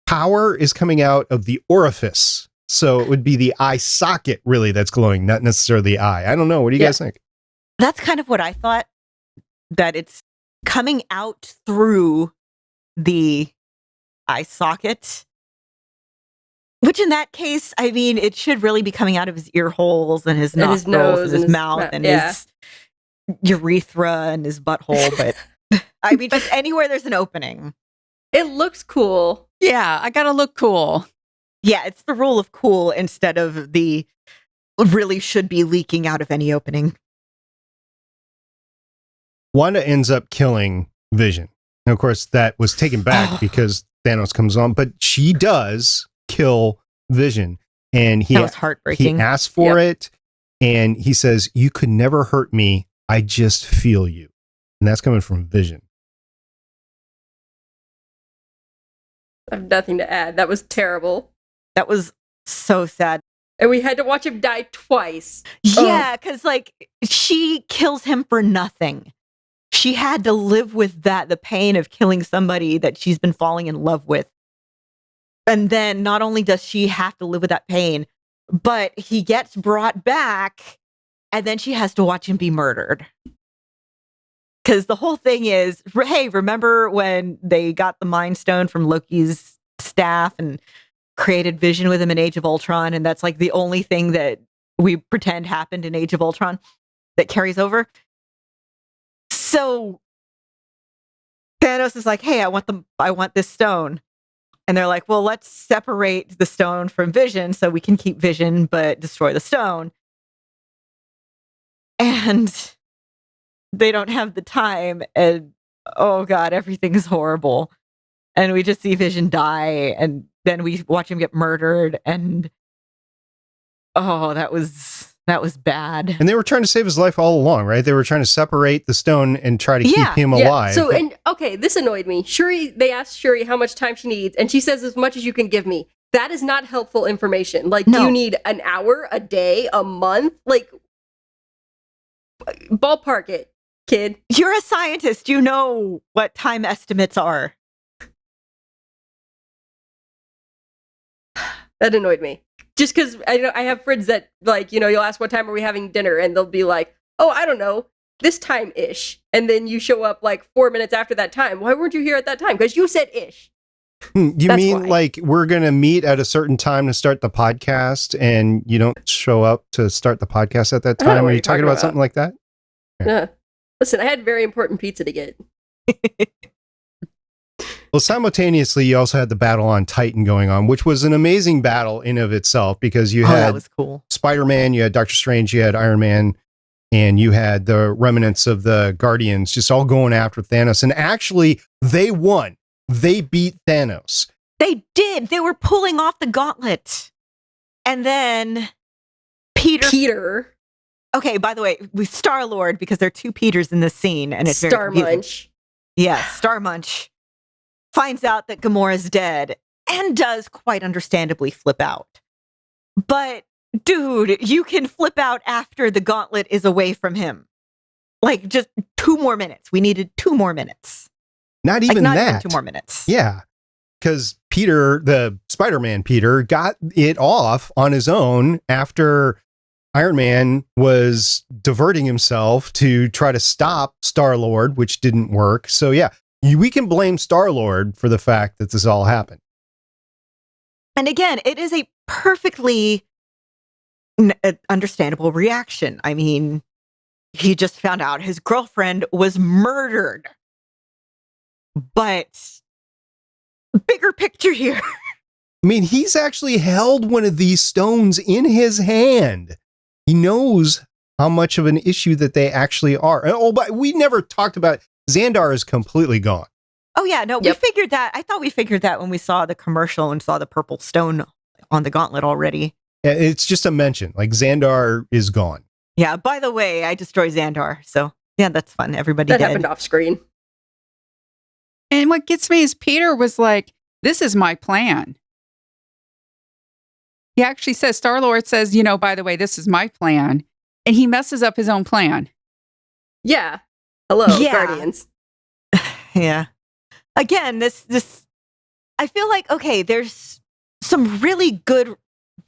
power is coming out of the orifice. So it would be the eye socket really that's glowing, not necessarily the eye. I don't know. What do you guys think? that's kind of what I thought, that it's coming out through the eye socket. Which in that case, I mean, it should really be coming out of his ear holes and his nostrils and his mouth and his urethra and his butthole. But I mean, just anywhere there's an opening. It looks cool. Yeah, I gotta look cool. Yeah, it's the rule of cool instead of the really should be leaking out of any opening. Wanda ends up killing Vision. And of course, that was taken back because Thanos comes on, but she does kill Vision. And That was heartbreaking. he asks for it, and he says, "You could never hurt me. I just feel you." And that's coming from Vision. I have nothing to add. That was terrible. That was so sad. And we had to watch him die twice. Yeah, because like she kills him for nothing. She had to live with that, the pain of killing somebody that she's been falling in love with. And then not only does she have to live with that pain, but he gets brought back and then she has to watch him be murdered. Because the whole thing is, hey, remember when they got the Mind Stone from Loki's staff and created Vision with him in Age of Ultron, and that's like the only thing that we pretend happened in Age of Ultron that carries over. So Thanos is like, "Hey, I want this stone," and they're like, "Well, let's separate the stone from Vision so we can keep Vision but destroy the stone." And they don't have the time, and oh god, everything's horrible. And we just see Vision die, and then we watch him get murdered, and oh, that was bad. And they were trying to save his life all along, right? They were trying to separate the stone and try to keep him alive. So, and okay, this annoyed me. They asked Shuri how much time she needs, and she says as much as you can give me. That is not helpful information. Like, do you need an hour, a day, a month? Like, ballpark it, kid. You're a scientist. You know what time estimates are. That annoyed me. Just because I have friends that, like, you'll ask what time are we having dinner, and they'll be like, "Oh, I don't know, this time-ish." And then you show up like 4 minutes after that time. Why weren't you here at that time? Because you said ish. You mean why. Like we're going to meet at a certain time to start the podcast, and you don't show up to start the podcast at that time? Are you talking about something like that? Yeah. Listen, I had very important pizza to get. Well, simultaneously, you also had the battle on Titan going on, which was an amazing battle in of itself, because you had that was cool. Spider-Man, you had Doctor Strange, you had Iron Man, and you had the remnants of the Guardians just all going after Thanos. And actually, they won. They beat Thanos. They did. They were pulling off the gauntlet. And then Peter. Okay, by the way, with Star-Lord, because there are two Peters in this scene, and it's Star Munch. Yeah, Star Munch finds out that Gamora's dead and does quite understandably flip out. But dude, you can flip out after the gauntlet is away from him. Like, just 2 more minutes. We needed 2 more minutes. Not even not that. Even 2 more minutes. Yeah. Because Peter, the Spider-Man Peter, got it off on his own after Iron Man was diverting himself to try to stop Star-Lord, which didn't work. So yeah, we can blame Star-Lord for the fact that this all happened. And again, it is a perfectly understandable reaction. I mean, he just found out his girlfriend was murdered. But bigger picture here. I mean, he's actually held one of these stones in his hand. He knows how much of an issue that they actually are. Oh, but we never talked about Xandar is completely gone. Oh, yeah. No, we figured that. I thought we figured that when we saw the commercial and saw the purple stone on the gauntlet already. It's just a mention. Like, Xandar is gone. Yeah. By the way, I destroyed Xandar. So, yeah, that's fun. Everybody that did. happened off screen. And what gets me is Peter was like, "This is my plan." He actually says, Star-Lord says, "By the way, this is my plan." And he messes up his own plan. Yeah. Hello, Guardians. Yeah. Again, this I feel like, okay, there's some really good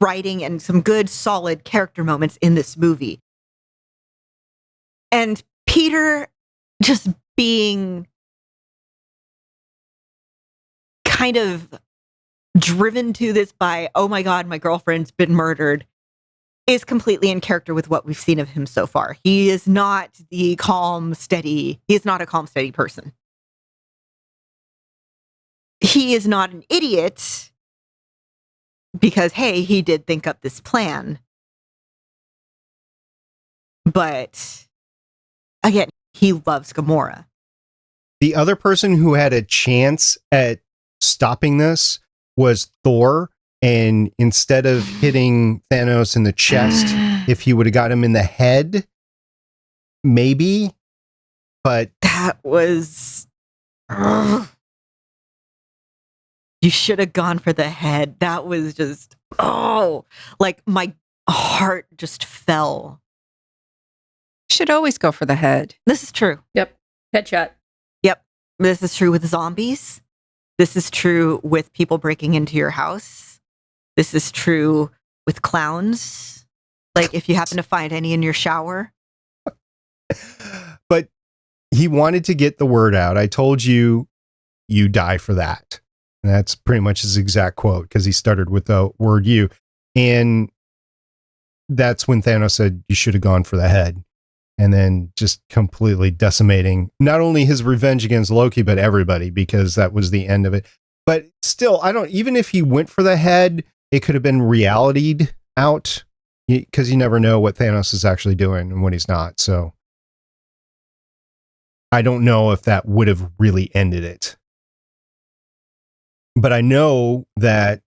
writing and some good solid character moments in this movie. And Peter just being kind of driven to this by, "Oh my God, my girlfriend's been murdered," is completely in character with what we've seen of him so far. He is not he is not a calm, steady person. He is not an idiot because, hey, he did think up this plan. But again, he loves Gamora. The other person who had a chance at stopping this was Thor. And instead of hitting Thanos in the chest, if he would have got him in the head, maybe. But that was... You should have gone for the head. That was just... like my heart just fell. Should always go for the head. This is true. Yep. Headshot. Yep. This is true with zombies. This is true with people breaking into your house. This is true with clowns. Like if you happen to find any in your shower. But he wanted to get the word out. I told you, you die for that. And that's pretty much his exact quote, because he started with the word you. And that's when Thanos said, you should have gone for the head. And then just completely decimating not only his revenge against Loki, but everybody, because that was the end of it. But still, even if he went for the head, it could have been reality'd out, because you never know what Thanos is actually doing and what he's not. So I don't know if that would have really ended it. But I know that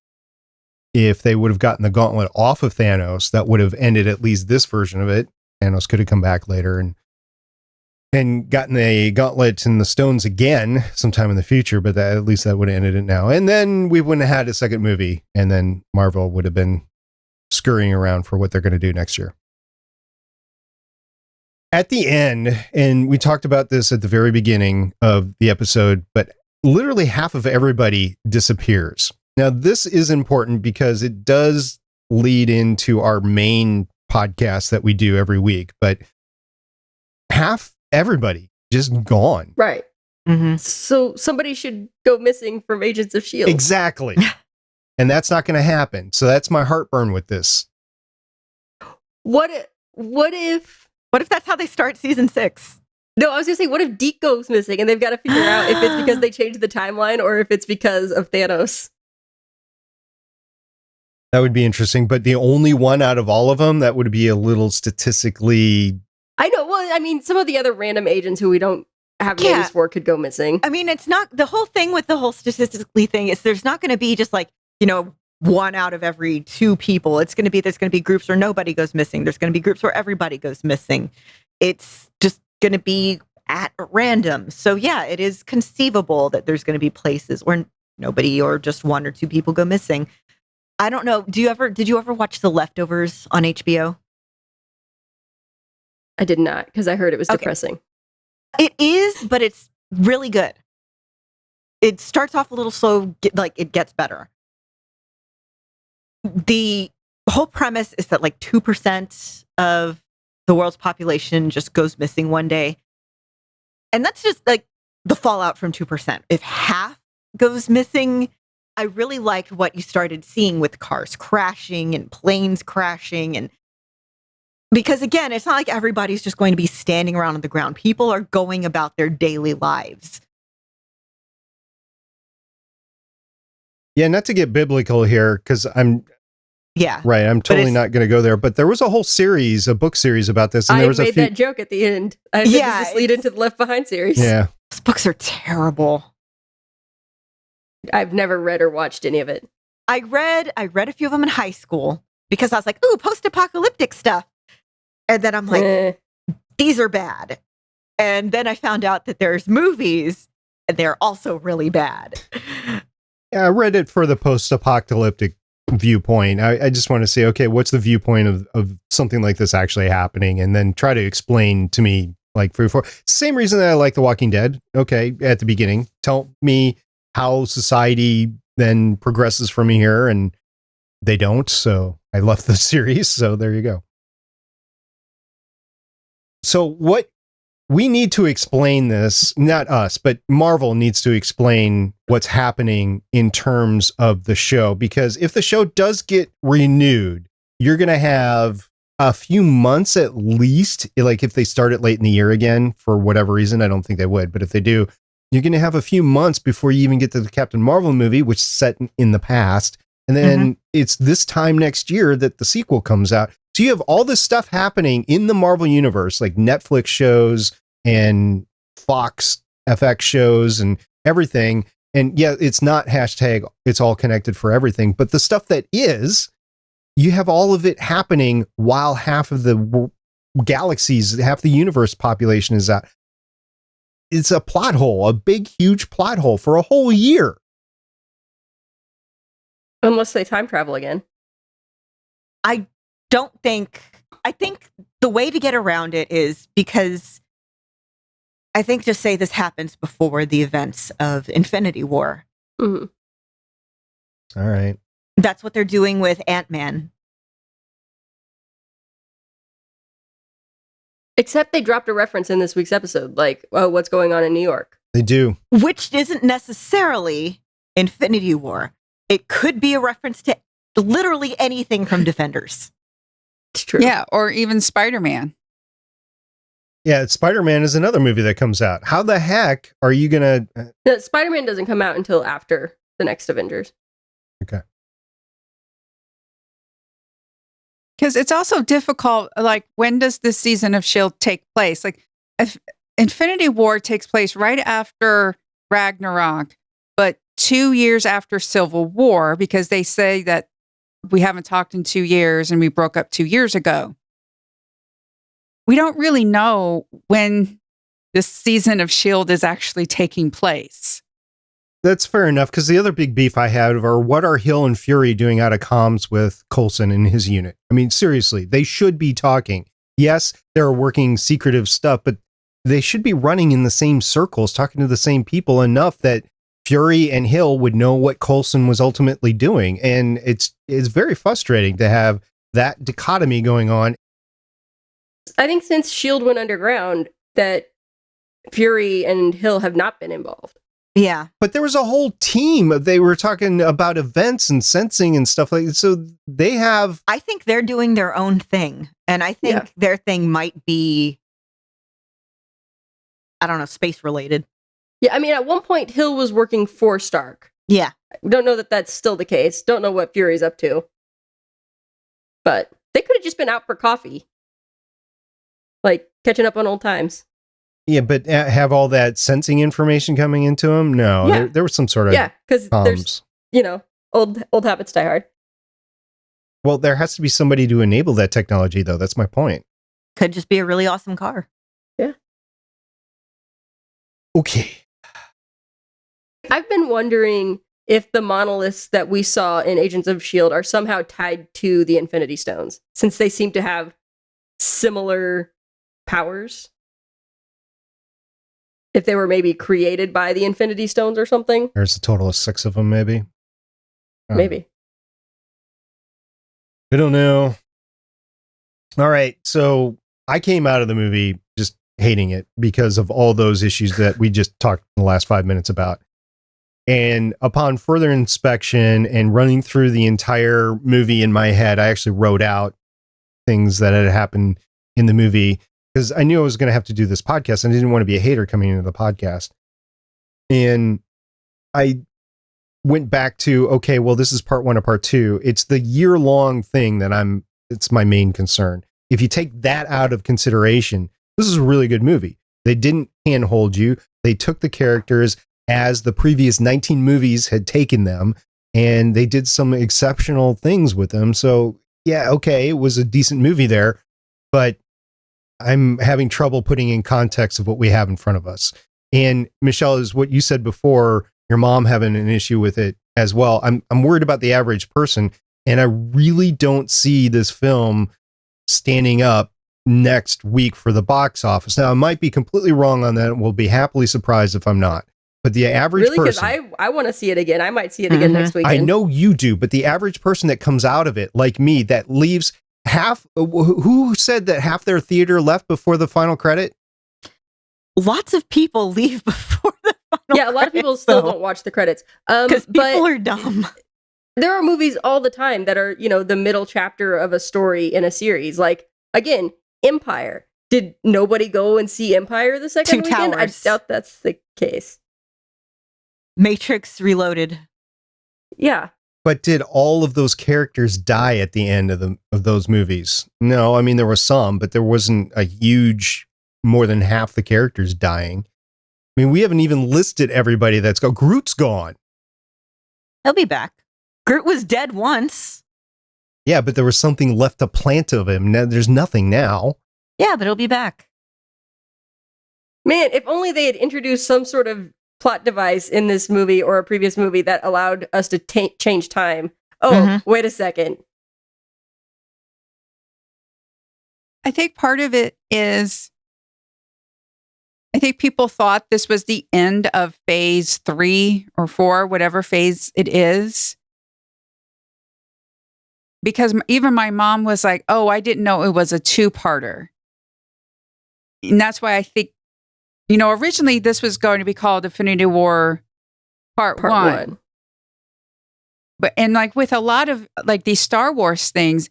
if they would have gotten the gauntlet off of Thanos, that would have ended at least this version of it. Thanos could have come back later and gotten the gauntlet and the stones again sometime in the future, but at least that would have ended it now. And then we wouldn't have had a second movie, and then Marvel would have been scurrying around for what they're going to do next year. At the end, and we talked about this at the very beginning of the episode, but literally half of everybody disappears. Now, this is important because it does lead into our main podcast that we do every week, but half everybody just gone. Right. Mm-hmm. So somebody should go missing from Agents of S.H.I.E.L.D. Exactly. And that's not going to happen. So that's my heartburn with this. What if that's how they start season 6? No, I was going to say, what if Deke goes missing and they've got to figure out if it's because they changed the timeline or if it's because of Thanos? That would be interesting. But the only one out of all of them, that would be a little statistically... I know. Well, I mean, some of the other random agents who we don't have names for could go missing. I mean, it's not... The whole thing with the whole statistically thing is there's not going to be just like, one out of every 2 people. There's going to be groups where nobody goes missing. There's going to be groups where everybody goes missing. It's just going to be at random. So yeah, it is conceivable that there's going to be places where nobody or just 1 or 2 people go missing. I don't know. Did you ever watch The Leftovers on HBO? I did not, because I heard it was depressing. It is, but it's really good. It starts off a little slow, it gets better. The whole premise is that 2% of the world's population just goes missing one day. And that's just the fallout from 2%. If half goes missing, I really liked what you started seeing with cars crashing and planes crashing. And because again, it's not like everybody's just going to be standing around on the ground. People are going about their daily lives. Yeah, not to get biblical here, because I'm totally not going to go there. But there was a whole series, a book series about this, and there was made that joke at the end. I said, does this lead into the Left Behind series? Yeah, those books are terrible. I've never read or watched any of it. I read a few of them in high school because I was like, ooh, post-apocalyptic stuff. And then I'm like, these are bad. And then I found out that there's movies and they're also really bad. Yeah, I read it for the post-apocalyptic viewpoint. I just want to say, okay, what's the viewpoint of something like this actually happening? And then try to explain to me, 3 or 4. Same reason that I like The Walking Dead. Okay, at the beginning, tell me how society then progresses from here, and they don't. So I left the series. So there you go. So what we need to explain this, not us, but Marvel needs to explain what's happening in terms of the show, because if the show does get renewed, you're going to have a few months at least. If they start it late in the year again, for whatever reason, I don't think they would, but if they do, you're going to have a few months before you even get to the Captain Marvel movie, which is set in the past. And then it's this time next year that the sequel comes out. So you have all this stuff happening in the Marvel universe, like Netflix shows, and Fox FX shows and everything. And yeah, it's not hashtag it's all connected for everything, but the stuff that is, you have all of it happening while half of the galaxies, half the universe population is out. It's a plot hole, a big, huge plot hole for a whole year. Unless they time travel again. I think the way to get around it is because I think just say this happens before the events of Infinity War. Mm-hmm. All right. That's what they're doing with Ant-Man. Except they dropped a reference in this week's episode, like, oh, what's going on in New York? They do. Which isn't necessarily Infinity War. It could be a reference to literally anything from Defenders. It's true. Yeah, or even Spider-Man. Yeah, Spider-Man is another movie that comes out. How the heck are you going to... No, Spider-Man doesn't come out until after the next Avengers. Okay. Because it's also difficult, like, when does this season of S.H.I.E.L.D. take place? Like, if Infinity War takes place right after Ragnarok, but 2 years after Civil War, because they say that we haven't talked in 2 years and we broke up 2 years ago. We don't really know when this season of S.H.I.E.L.D. is actually taking place. That's fair enough, because the other big beef I have are what are Hill and Fury doing out of comms with Coulson and his unit? I mean, seriously, they should be talking. Yes, they're working secretive stuff, but they should be running in the same circles, talking to the same people enough that Fury and Hill would know what Coulson was ultimately doing. And it's very frustrating to have that dichotomy going on. I think since S.H.I.E.L.D. went underground, that Fury and Hill have not been involved. Yeah. But there was a whole team. They were talking about events and sensing and stuff like that. So they have... I think they're doing their own thing. And I think their thing might be, I don't know, space related. Yeah, I mean, at one point, Hill was working for Stark. Yeah. Don't know that that's still the case. Don't know what Fury's up to. But they could have just been out for coffee. Like, catching up on old times. Yeah, but have all that sensing information coming into them? No, Yeah. there was some sort of... Yeah, because there's, old habits die hard. Well, there has to be somebody to enable that technology, though. That's my point. Could just be a really awesome car. Yeah. Okay. I've been wondering if the monoliths that we saw in Agents of S.H.I.E.L.D. are somehow tied to the Infinity Stones, since they seem to have similar powers. If they were maybe created by the Infinity Stones or something. There's a total of 6 of them, maybe. Maybe. I don't know. All right. So I came out of the movie just hating it because of all those issues that we just talked in the last 5 minutes about. And upon further inspection and running through the entire movie in my head, I actually wrote out things that had happened in the movie because I knew I was going to have to do this podcast and I didn't want to be a hater coming into the podcast. And I went back to, okay, well, this is part 1 of part 2. It's the year-long thing that it's my main concern. If you take that out of consideration, this is a really good movie. They didn't handhold you. They took the characters as the previous 19 movies had taken them, and they did some exceptional things with them. So yeah, okay, it was a decent movie there, but I'm having trouble putting in context of what we have in front of us. And Michelle, is what you said before, your mom having an issue with it as well. I'm worried about the average person, and I really don't see this film standing up next week for the box office. Now, I might be completely wrong on that, and we'll be happily surprised if I'm not. But the average really, because person... I want to see it again. I might see it again next weekend. I know you do, but the average person that comes out of it, like me, that leaves half... Who said that half their theater left before the final credit? Lots of people leave before the final Yeah, a lot of people still don't watch the credits. Because people are dumb. There are movies all the time that are, the middle chapter of a story in a series. Like, again, Empire. Did nobody go and see Empire the second weekend? Towers. I doubt that's the case. Matrix Reloaded. Yeah. But did all of those characters die at the end of those movies? No, I mean, there were some, but there wasn't a huge more than half the characters dying. I mean, we haven't even listed everybody that's gone. Groot's gone. He'll be back. Groot was dead once. Yeah, but there was something left to plant of him. Now, there's nothing now. Yeah, but he'll be back. Man, if only they had introduced some sort of plot device in this movie or a previous movie that allowed us to change time. Oh, wait a second. I think part of it is, I think people thought this was the end of phase 3 or 4, whatever phase it is. Because even my mom was like, oh, I didn't know it was a 2-parter. And that's why I think, originally this was going to be called Infinity War Part 1. And like with a lot of like these Star Wars things,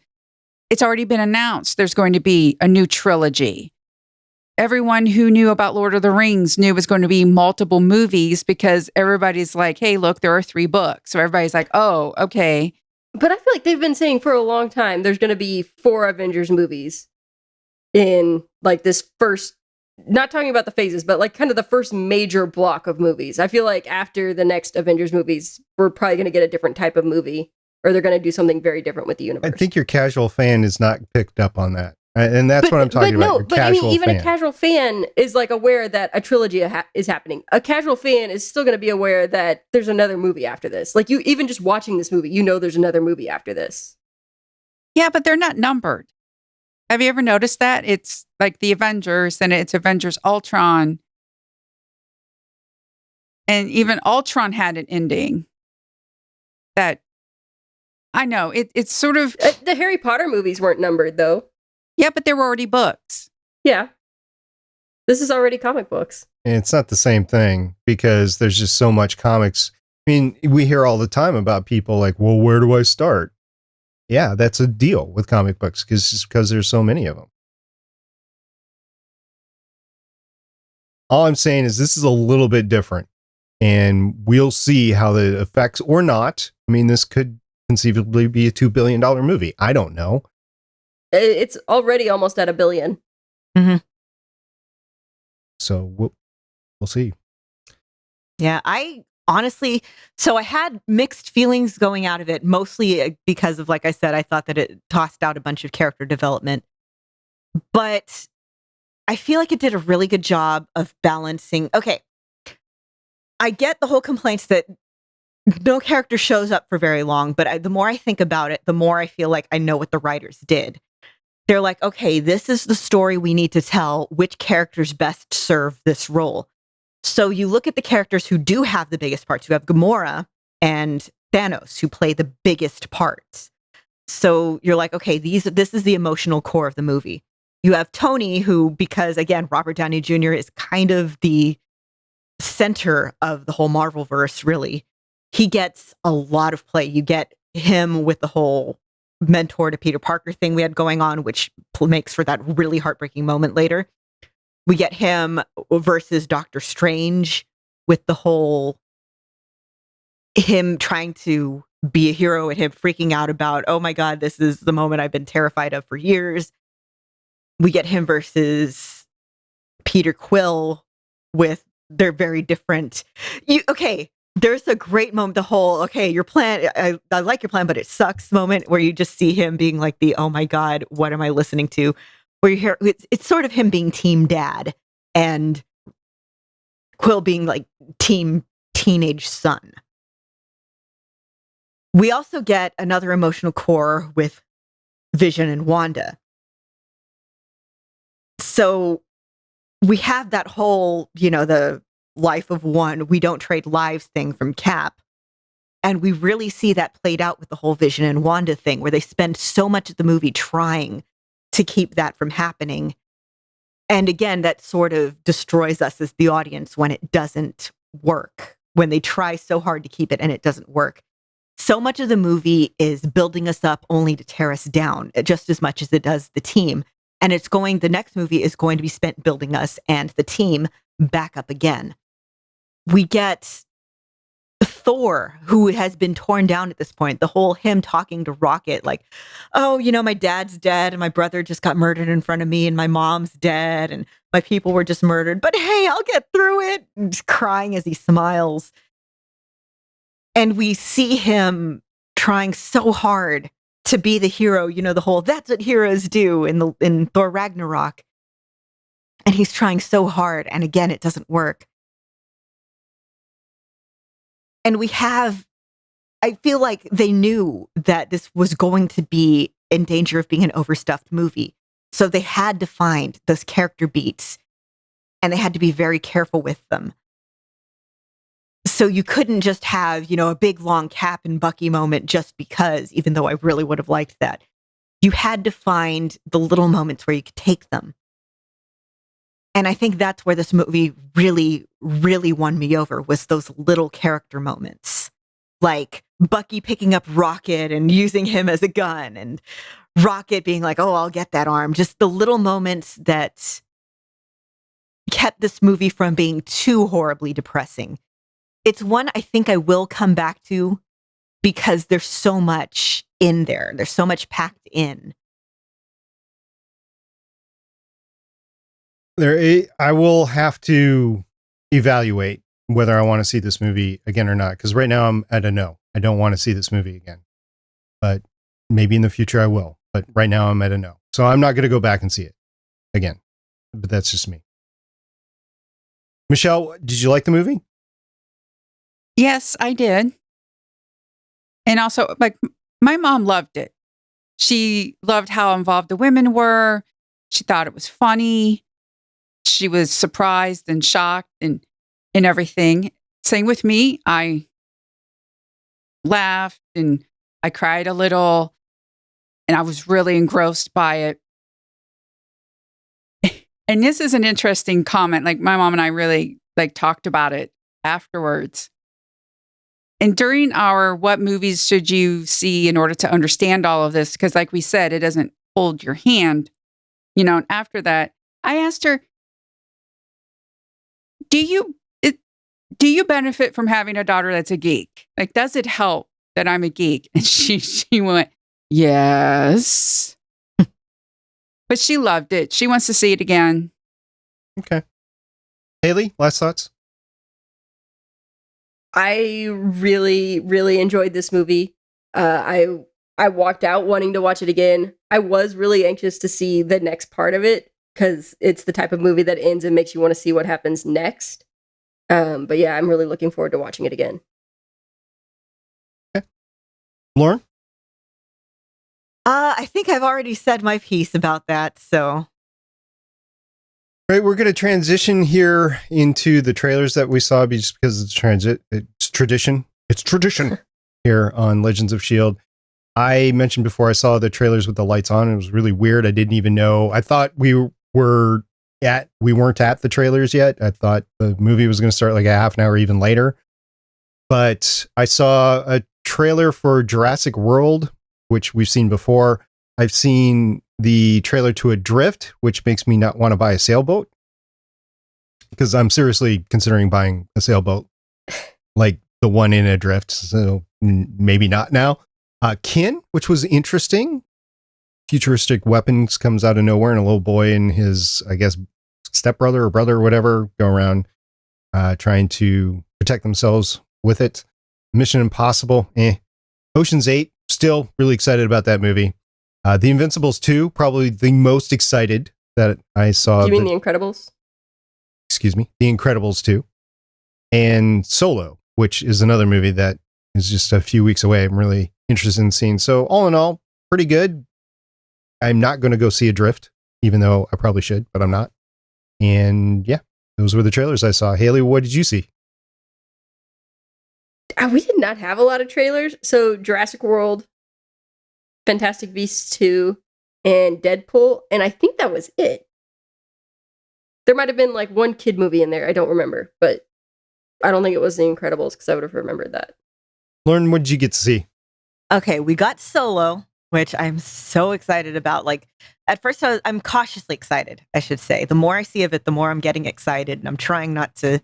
it's already been announced there's going to be a new trilogy. Everyone who knew about Lord of the Rings knew it was going to be multiple movies because everybody's like, hey, look, there are 3 books. So everybody's like, oh, okay. But I feel like they've been saying for a long time there's going to be 4 Avengers movies in like this first, not talking about the phases, but like kind of the first major block of movies. I feel like after the next Avengers movies, we're probably going to get a different type of movie, or they're going to do something very different with the universe. I think your casual fan is not picked up on that. And that's what I'm talking about. But I mean, even a casual fan is like aware that a trilogy is happening. A casual fan is still going to be aware that there's another movie after this. Like, you even just watching this movie, there's another movie after this. Yeah, but they're not numbered. Have you ever noticed that? It's like the Avengers, and it's Avengers Ultron. And even Ultron had an ending. That, I know, it's sort of... The Harry Potter movies weren't numbered, though. Yeah, but there were already books. Yeah. This is already comic books. And it's not the same thing because there's just so much comics. I mean, we hear all the time about people like, well, where do I start? Yeah, that's a deal with comic books because there's so many of them. All I'm saying is this is a little bit different, and we'll see how the effects or not. I mean, this could conceivably be a $2 billion movie. I don't know. It's already almost at $1 billion. Mm-hmm. So we'll see. Yeah, I honestly, so I had mixed feelings going out of it, mostly because of, like I said, I thought that it tossed out a bunch of character development. But I feel like it did a really good job of balancing. Okay, I get the whole complaints that no character shows up for very long, but the more I think about it, the more I feel like I know what the writers did. They're like, okay, this is the story we need to tell. Which characters best serve this role? So you look at the characters who do have the biggest parts. You have Gamora and Thanos, who play the biggest parts. So you're like, okay, this is the emotional core of the movie. You have Tony, who, because again, Robert Downey Jr. is kind of the center of the whole Marvelverse, really. He gets a lot of play. You get him with the whole mentor to Peter Parker thing we had going on, which makes for that really heartbreaking moment later. We get him versus Doctor Strange with the whole him trying to be a hero and him freaking out about, oh my God, this is the moment I've been terrified of for years. We get him versus Peter Quill with their very different... There's a great moment, the whole, okay, your plan, I like your plan, but it sucks moment where you just see him being like the, oh my God, what am I listening to? Where you hear, it's sort of him being team dad and Quill being like team teenage son. We also get another emotional core with Vision and Wanda. So we have that whole, the life of one, we don't trade lives thing from Cap. And we really see that played out with the whole Vision and Wanda thing, where they spend so much of the movie trying to keep that from happening. And again, that sort of destroys us as the audience when it doesn't work, when they try so hard to keep it and it doesn't work. So much of the movie is building us up only to tear us down, just as much as it does the team. And the next movie is going to be spent building us and the team back up again. We get Thor, who has been torn down at this point, the whole him talking to Rocket, like, oh, my dad's dead and my brother just got murdered in front of me and my mom's dead and my people were just murdered. But hey, I'll get through it. And just crying as he smiles. And we see him trying so hard to be the hero, the whole that's what heroes do in Thor Ragnarok. And he's trying so hard. And again, it doesn't work. And I feel like they knew that this was going to be in danger of being an overstuffed movie. So they had to find those character beats and they had to be very careful with them. So you couldn't just have, a big long Cap and Bucky moment just because, even though I really would have liked that. You had to find the little moments where you could take them. And I think that's where this movie really, really won me over, was those little character moments. Like Bucky picking up Rocket and using him as a gun, and Rocket being like, oh, I'll get that arm. Just the little moments that kept this movie from being too horribly depressing. It's one I think I will come back to because there's so much in there. There's so much packed in. I will have to evaluate whether I want to see this movie again or not, because right now I'm at a no. I don't want to see this movie again. But maybe in the future I will. But right now I'm at a no. So I'm not going to go back and see it again. But that's just me. Michelle, did you like the movie? Yes, I did. And also, like, my mom loved it. She loved how involved the women were. She thought it was funny. She was surprised and shocked and everything. Same with me. I laughed and I cried a little and I was really engrossed by it. And this is an interesting comment. Like, my mom and I really talked about it afterwards. And during our what movies should you see in order to understand all of this? Because like we said, it doesn't hold your hand. And after that, I asked her, do you benefit from having a daughter that's a geek? Like, does it help that I'm a geek? And she went, yes. But she loved it. She wants to see it again. Okay. Haley, last thoughts? I really, really enjoyed this movie. I walked out wanting to watch it again. I was really anxious to see the next part of it because it's the type of movie that ends and makes you want to see what happens next. But yeah, I'm really looking forward to watching it again. Okay. Lauren? I think I've already said my piece about that, so. All right, we're going to transition here into the trailers that we saw just because it's tradition. It's tradition here on Legends of S.H.I.E.L.D. I mentioned before I saw the trailers with the lights on. And it was really weird. I didn't even know. I thought we weren't at the trailers yet. I thought the movie was going to start like a half an hour even later. But I saw a trailer for Jurassic World, which we've seen before. I've seen the trailer to Adrift, which makes me not want to buy a sailboat because I'm seriously considering buying a sailboat like the one in Adrift. So maybe not now. Kin, which was interesting. Futuristic weapons comes out of nowhere, and a little boy and his, I guess, stepbrother or brother or whatever go around trying to protect themselves with it. Mission Impossible, Ocean's 8, still really excited about that movie. The Invincibles 2, probably the most excited that I saw. Do you mean The Incredibles? Excuse me, The Incredibles 2. And Solo, which is another movie that is just a few weeks away. I'm really interested in seeing. So all in all, pretty good. I'm not going to go see Adrift, even though I probably should, but I'm not. And yeah, those were the trailers I saw. Haley, what did you see? We did not have a lot of trailers. So Jurassic World, Fantastic Beasts 2, and Deadpool. And I think that was it. There might have been like one kid movie in there. I don't remember, but I don't think it was The Incredibles because I would have remembered that. Lauren, what did you get to see? Okay, we got Solo, which I'm so excited about. Like, at first I'm cautiously excited, I should say. The more I see of it, the more I'm getting excited, and I'm trying not to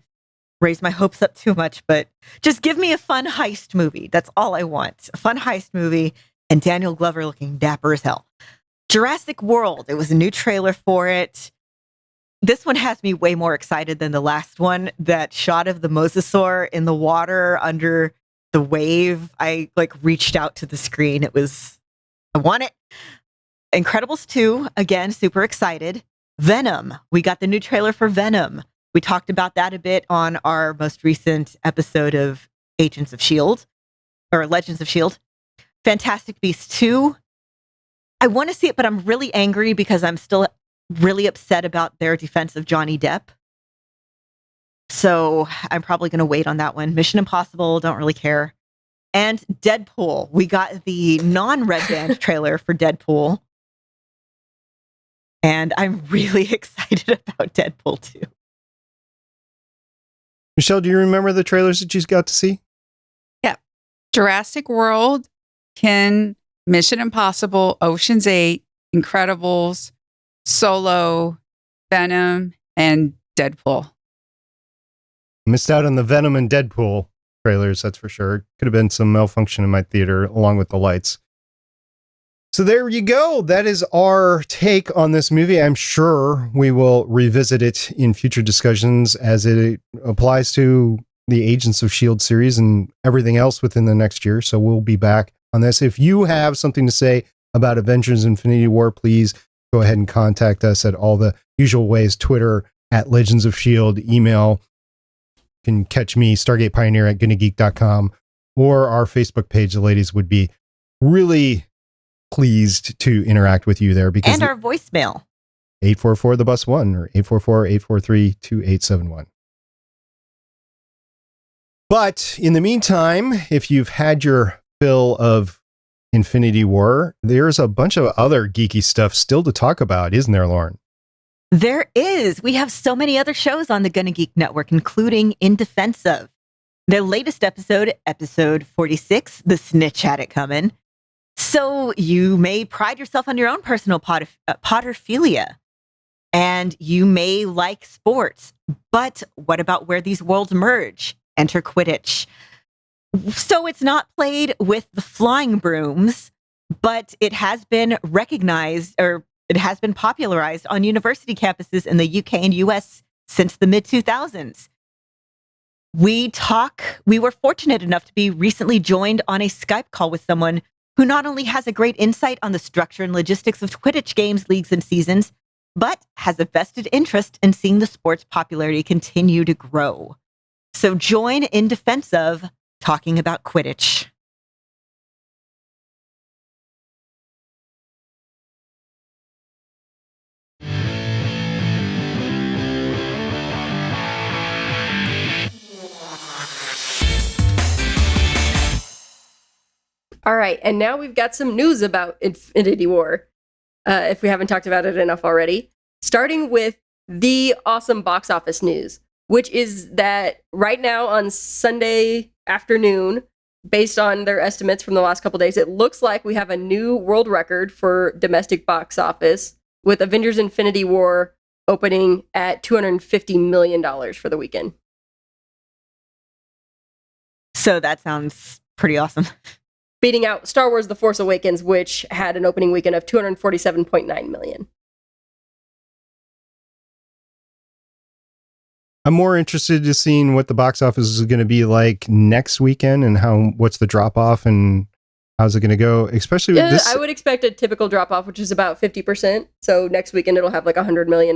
raise my hopes up too much, but just give me a fun heist movie. That's all I want. A fun heist movie and Daniel Glover looking dapper as hell. Jurassic World. It was a new trailer for it. This one has me way more excited than the last one. That shot of the mosasaur in the water under the wave. I reached out to the screen. I want it. Incredibles 2, again, super excited. Venom. We got the new trailer for Venom. We talked about that a bit on our most recent episode of Agents of S.H.I.E.L.D. or Legends of S.H.I.E.L.D. Fantastic Beasts 2. I want to see it, but I'm really angry because I'm still really upset about their defense of Johnny Depp. So I'm probably going to wait on that one. Mission Impossible, don't really care. And Deadpool. We got the non-Red Band trailer for Deadpool. And I'm really excited about Deadpool 2. Michelle, do you remember the trailers that you got to see? Yeah. Jurassic World, Mission Impossible, Ocean's 8, Incredibles, Solo, Venom, and Deadpool. Missed out on the Venom and Deadpool trailers, that's for sure. Could have been some malfunction in my theater along with the lights. So there you go. That is our take on this movie. I'm sure we will revisit it in future discussions as it applies to the Agents of S.H.I.E.L.D. series and everything else within the next year. So we'll be back on this. If you have something to say about Avengers Infinity War, please go ahead and contact us at all the usual ways. Twitter at Legends of S.H.I.E.L.D. Email. You can catch me, Stargate Pioneer at gonnageek.com, or our Facebook page. The ladies would be really pleased to interact with you there, because and our voicemail 844 the bus 1 or 844-843-2871. But in the meantime, if you've had your fill of Infinity War, there's a bunch of other geeky stuff still to talk about, isn't there, Lauren? There is. We have so many other shows on the Gonna Geek Network, including In Defense Of. Their latest episode 46, The Snitch Had It Coming. So you may pride yourself on your own personal Potterphilia, and you may like sports, but what about where these worlds merge? Enter Quidditch. So it's not played with the flying brooms, but it has been recognized, or it has been popularized on university campuses in the UK and US since the mid-2000s. We were fortunate enough to be recently joined on a Skype call with someone who not only has a great insight on the structure and logistics of Quidditch games, leagues, and seasons, but has a vested interest in seeing the sport's popularity continue to grow. So join In Defense Of, talking about Quidditch. All right, and now we've got some news about Infinity War, if we haven't talked about it enough already. Starting with the awesome box office news, which is that right now on Sunday afternoon, based on their estimates from the last couple days, it looks like we have a new world record for domestic box office, with Avengers Infinity War opening at $250 million for the weekend. So that sounds pretty awesome. Beating out Star Wars The Force Awakens, which had an opening weekend of $247.9 million. I'm more interested in seeing what the box office is going to be like next weekend, and what's the drop off and how's it going to go, especially with this. I would expect a typical drop off, which is about 50%. So next weekend it'll have like $100 million.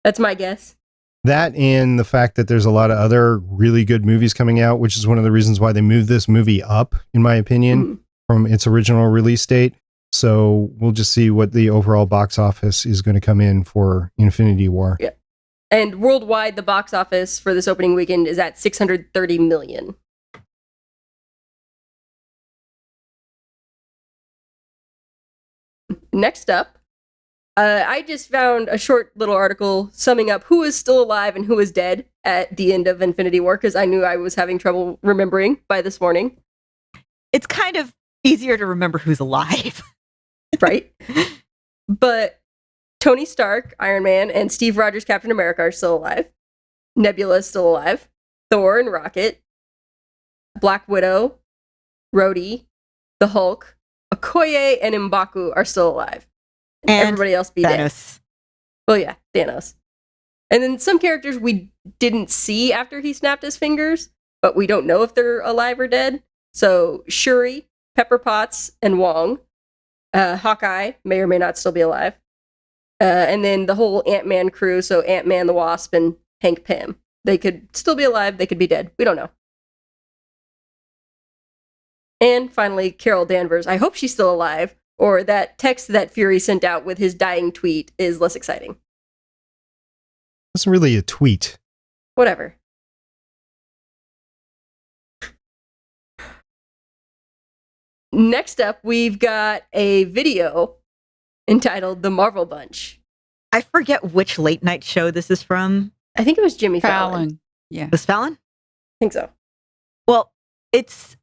That's my guess. That and the fact that there's a lot of other really good movies coming out, which is one of the reasons why they moved this movie up, in my opinion, from its original release date. So we'll just see what the overall box office is going to come in for Infinity War. Yeah. And worldwide, the box office for this opening weekend is at $630 million. Next up, I just found a short little article summing up who is still alive and who is dead at the end of Infinity War, because I knew I was having trouble remembering by this morning. It's kind of easier to remember who's alive. Right? But Tony Stark, Iron Man, and Steve Rogers, Captain America, are still alive. Nebula is still alive. Thor and Rocket. Black Widow. Rhodey. The Hulk. Okoye and M'Baku are still alive. And everybody else be dead. Thanos. Well, yeah, Thanos. And then some characters we didn't see after he snapped his fingers, but we don't know if they're alive or dead. So Shuri, Pepper Potts, and Wong. Hawkeye may or may not still be alive. And then the whole Ant-Man crew, so Ant-Man, the Wasp, and Hank Pym. They could still be alive, they could be dead. We don't know. And finally, Carol Danvers. I hope she's still alive, or that text that Fury sent out with his dying tweet is less exciting. It's really a tweet. Whatever. Next up, we've got a video entitled The Marvel Bunch. I forget which late night show this is from. I think it was Jimmy Fallon. Yeah. Was Fallon? I think so. Well, it's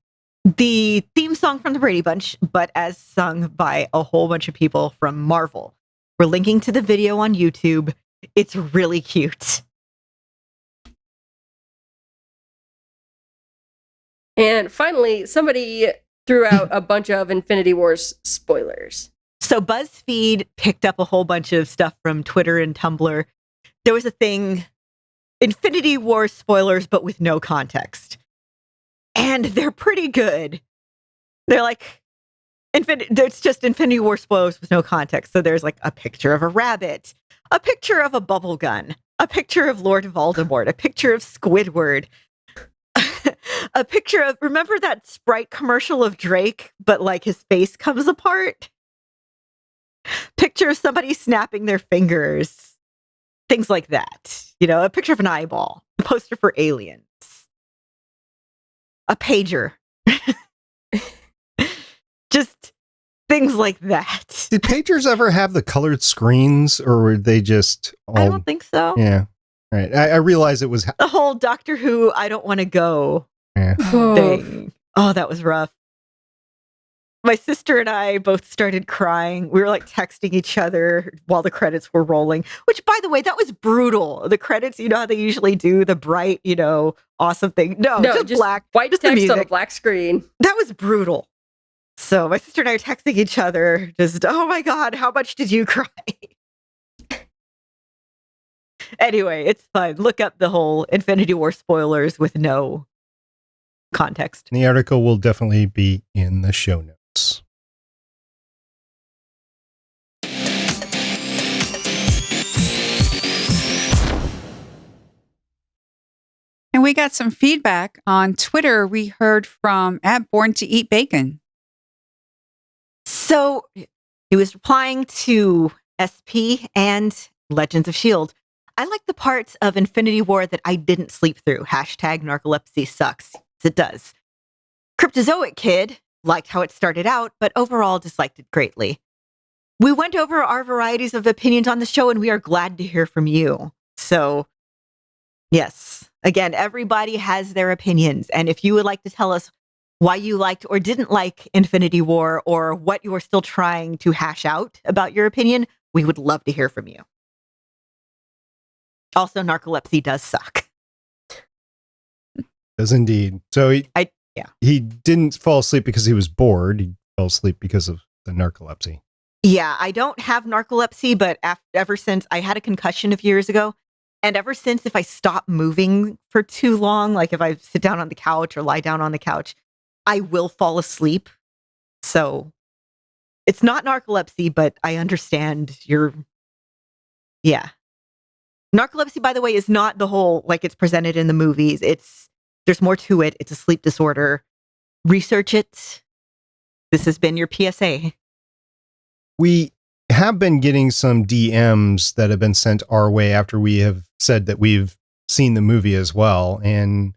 the theme song from the Brady Bunch, but as sung by a whole bunch of people from Marvel. We're linking to the video on YouTube. It's really cute. And finally, somebody threw out a bunch of Infinity Wars spoilers. So BuzzFeed picked up a whole bunch of stuff from Twitter and Tumblr. There was a thing, Infinity War spoilers, but with no context. And they're pretty good. They're like, it's just Infinity War spoilers with no context. So there's like a picture of a rabbit, a picture of a bubble gun, a picture of Lord Voldemort, a picture of Squidward, a picture of, remember that Sprite commercial of Drake, but like his face comes apart? Picture of somebody snapping their fingers. Things like that. You know, a picture of an eyeball, a poster for Aliens, a pager. Just things like that. Did pagers ever have the colored screens, or were they just all... I don't think so. Yeah. Right. I realize it was... The whole Doctor Who, I don't want to go thing. Oh, that was rough. My sister and I both started crying. We were like texting each other while the credits were rolling, which, by the way, that was brutal. The credits, you know how they usually do the bright, you know, awesome thing. No, just black. White just text on a black screen. That was brutal. So my sister and I are texting each other, just, oh my God, how much did you cry? Anyway, it's fun. Look up the whole Infinity War spoilers with no context. The article will definitely be in the show notes. And we got some feedback on Twitter. We heard from @BornToEatBacon. So he was replying to SP and Legends of S.H.I.E.L.D. I like the parts of Infinity War that I didn't sleep through. #narcolepsy sucks. It does. Cryptozoic Kid liked how it started out, but overall disliked it greatly. We went over our varieties of opinions on the show, and we are glad to hear from you. So, yes, again, everybody has their opinions. And if you would like to tell us why you liked or didn't like Infinity War, or what you are still trying to hash out about your opinion, we would love to hear from you. Also, narcolepsy does suck. Does indeed. So he didn't fall asleep because he was bored. He fell asleep because of the narcolepsy. Yeah, I don't have narcolepsy, but ever since I had a concussion a few years ago, and ever since, if I stop moving for too long, like if I sit down on the couch or lie down on the couch, I will fall asleep. So it's not narcolepsy, but I understand yeah. Narcolepsy, by the way, is not the whole, like it's presented in the movies. There's more to it. It's a sleep disorder. Research it. This has been your PSA. We have been getting some DMs that have been sent our way after we have said that we've seen the movie as well. And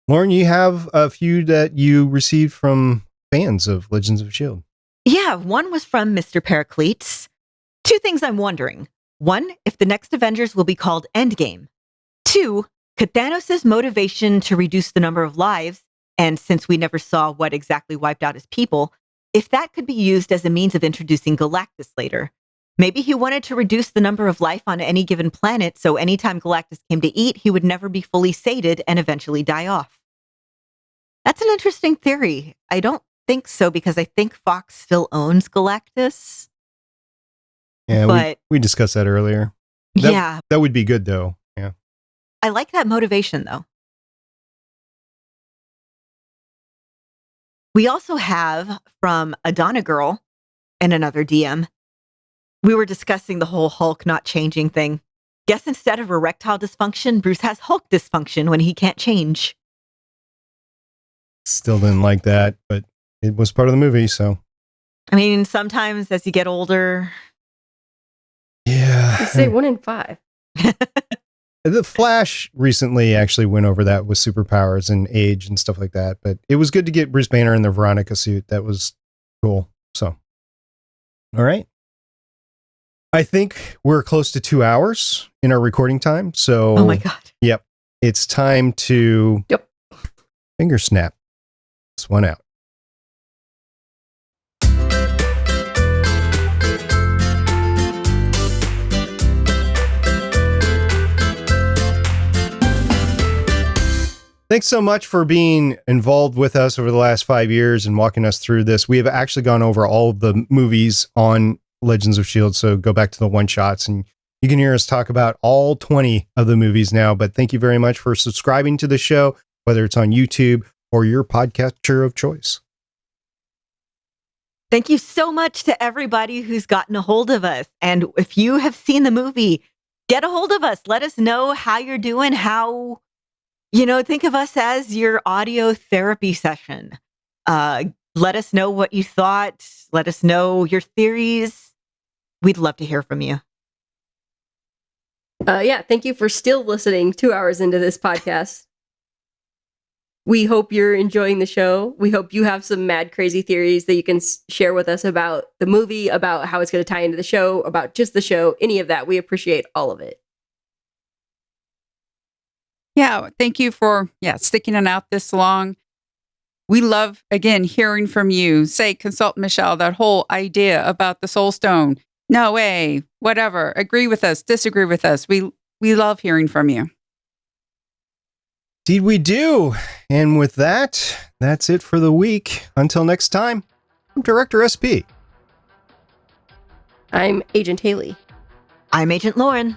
Lauren, you have a few that you received from fans of Legends of S.H.I.E.L.D. Yeah, one was from Mr. Pericletes. Two things I'm wondering. One, if the next Avengers will be called Endgame. Two, could Thanos' motivation to reduce the number of lives, and since we never saw what exactly wiped out his people, if that could be used as a means of introducing Galactus later? Maybe he wanted to reduce the number of life on any given planet, so anytime Galactus came to eat, he would never be fully sated and eventually die off. That's an interesting theory. I don't think so, because I think Fox still owns Galactus. Yeah, but we discussed that earlier. yeah, That would be good, though. Yeah. I like that motivation, though. We also have from Adana Girl and another DM. We were discussing the whole Hulk not changing thing. Guess instead of erectile dysfunction, Bruce has Hulk dysfunction when he can't change. Still didn't like that, but it was part of the movie, so. I mean, sometimes as you get older. Yeah. I say 1 in 5. The Flash recently actually went over that with superpowers and age and stuff like that, but it was good to get Bruce Banner in the Veronica suit. That was cool. So, all right. I think we're close to 2 hours in our recording time. So, Oh my God. Yep. It's time to finger snap this one out. Thanks so much for being involved with us over the last 5 years and walking us through this. We have actually gone over all of the movies on Legends of S.H.I.E.L.D., so go back to the one-shots and you can hear us talk about all 20 of the movies now. But thank you very much for subscribing to the show, whether it's on YouTube or your podcatcher of choice. Thank you so much to everybody who's gotten a hold of us. And if you have seen the movie, get a hold of us. Let us know how you're doing, think of us as your audio therapy session. Let us know what you thought. Let us know your theories. We'd love to hear from you. Thank you for still listening 2 hours into this podcast. We hope you're enjoying the show. We hope you have some mad, crazy theories that you can share with us about the movie, about how it's going to tie into the show, about just the show, any of that. We appreciate all of it. Yeah, thank you for sticking it out this long. We love, again, hearing from you. Say, consult Michelle, that whole idea about the Soul Stone. No way, whatever. Agree with us, disagree with us. We love hearing from you. Indeed we do. And with that, that's it for the week. Until next time, I'm Director SP. I'm Agent Haley. I'm Agent Lauren.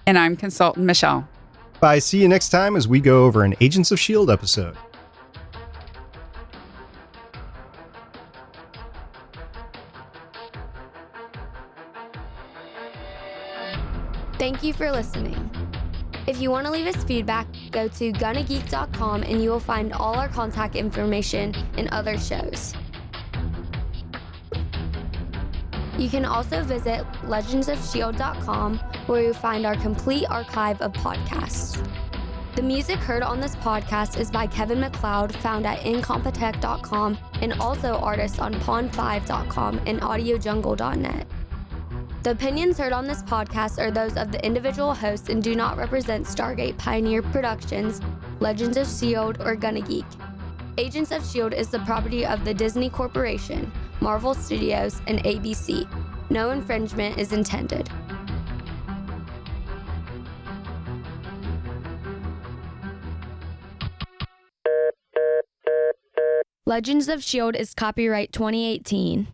And I'm Consultant Michelle. Bye. See you next time as we go over an Agents of S.H.I.E.L.D. episode. Thank you for listening. If you want to leave us feedback, go to gonnageek.com and you will find all our contact information and other shows. You can also visit legendsofshield.com, where you'll find our complete archive of podcasts. The music heard on this podcast is by Kevin MacLeod, found at incompetech.com, and also artists on pond5.com and audiojungle.net. The opinions heard on this podcast are those of the individual hosts and do not represent Stargate Pioneer Productions, Legends of S.H.I.E.L.D., or Gonna Geek. Agents of S.H.I.E.L.D. is the property of the Disney Corporation, Marvel Studios, and ABC. No infringement is intended. Legends of S.H.I.E.L.D. is copyright 2018.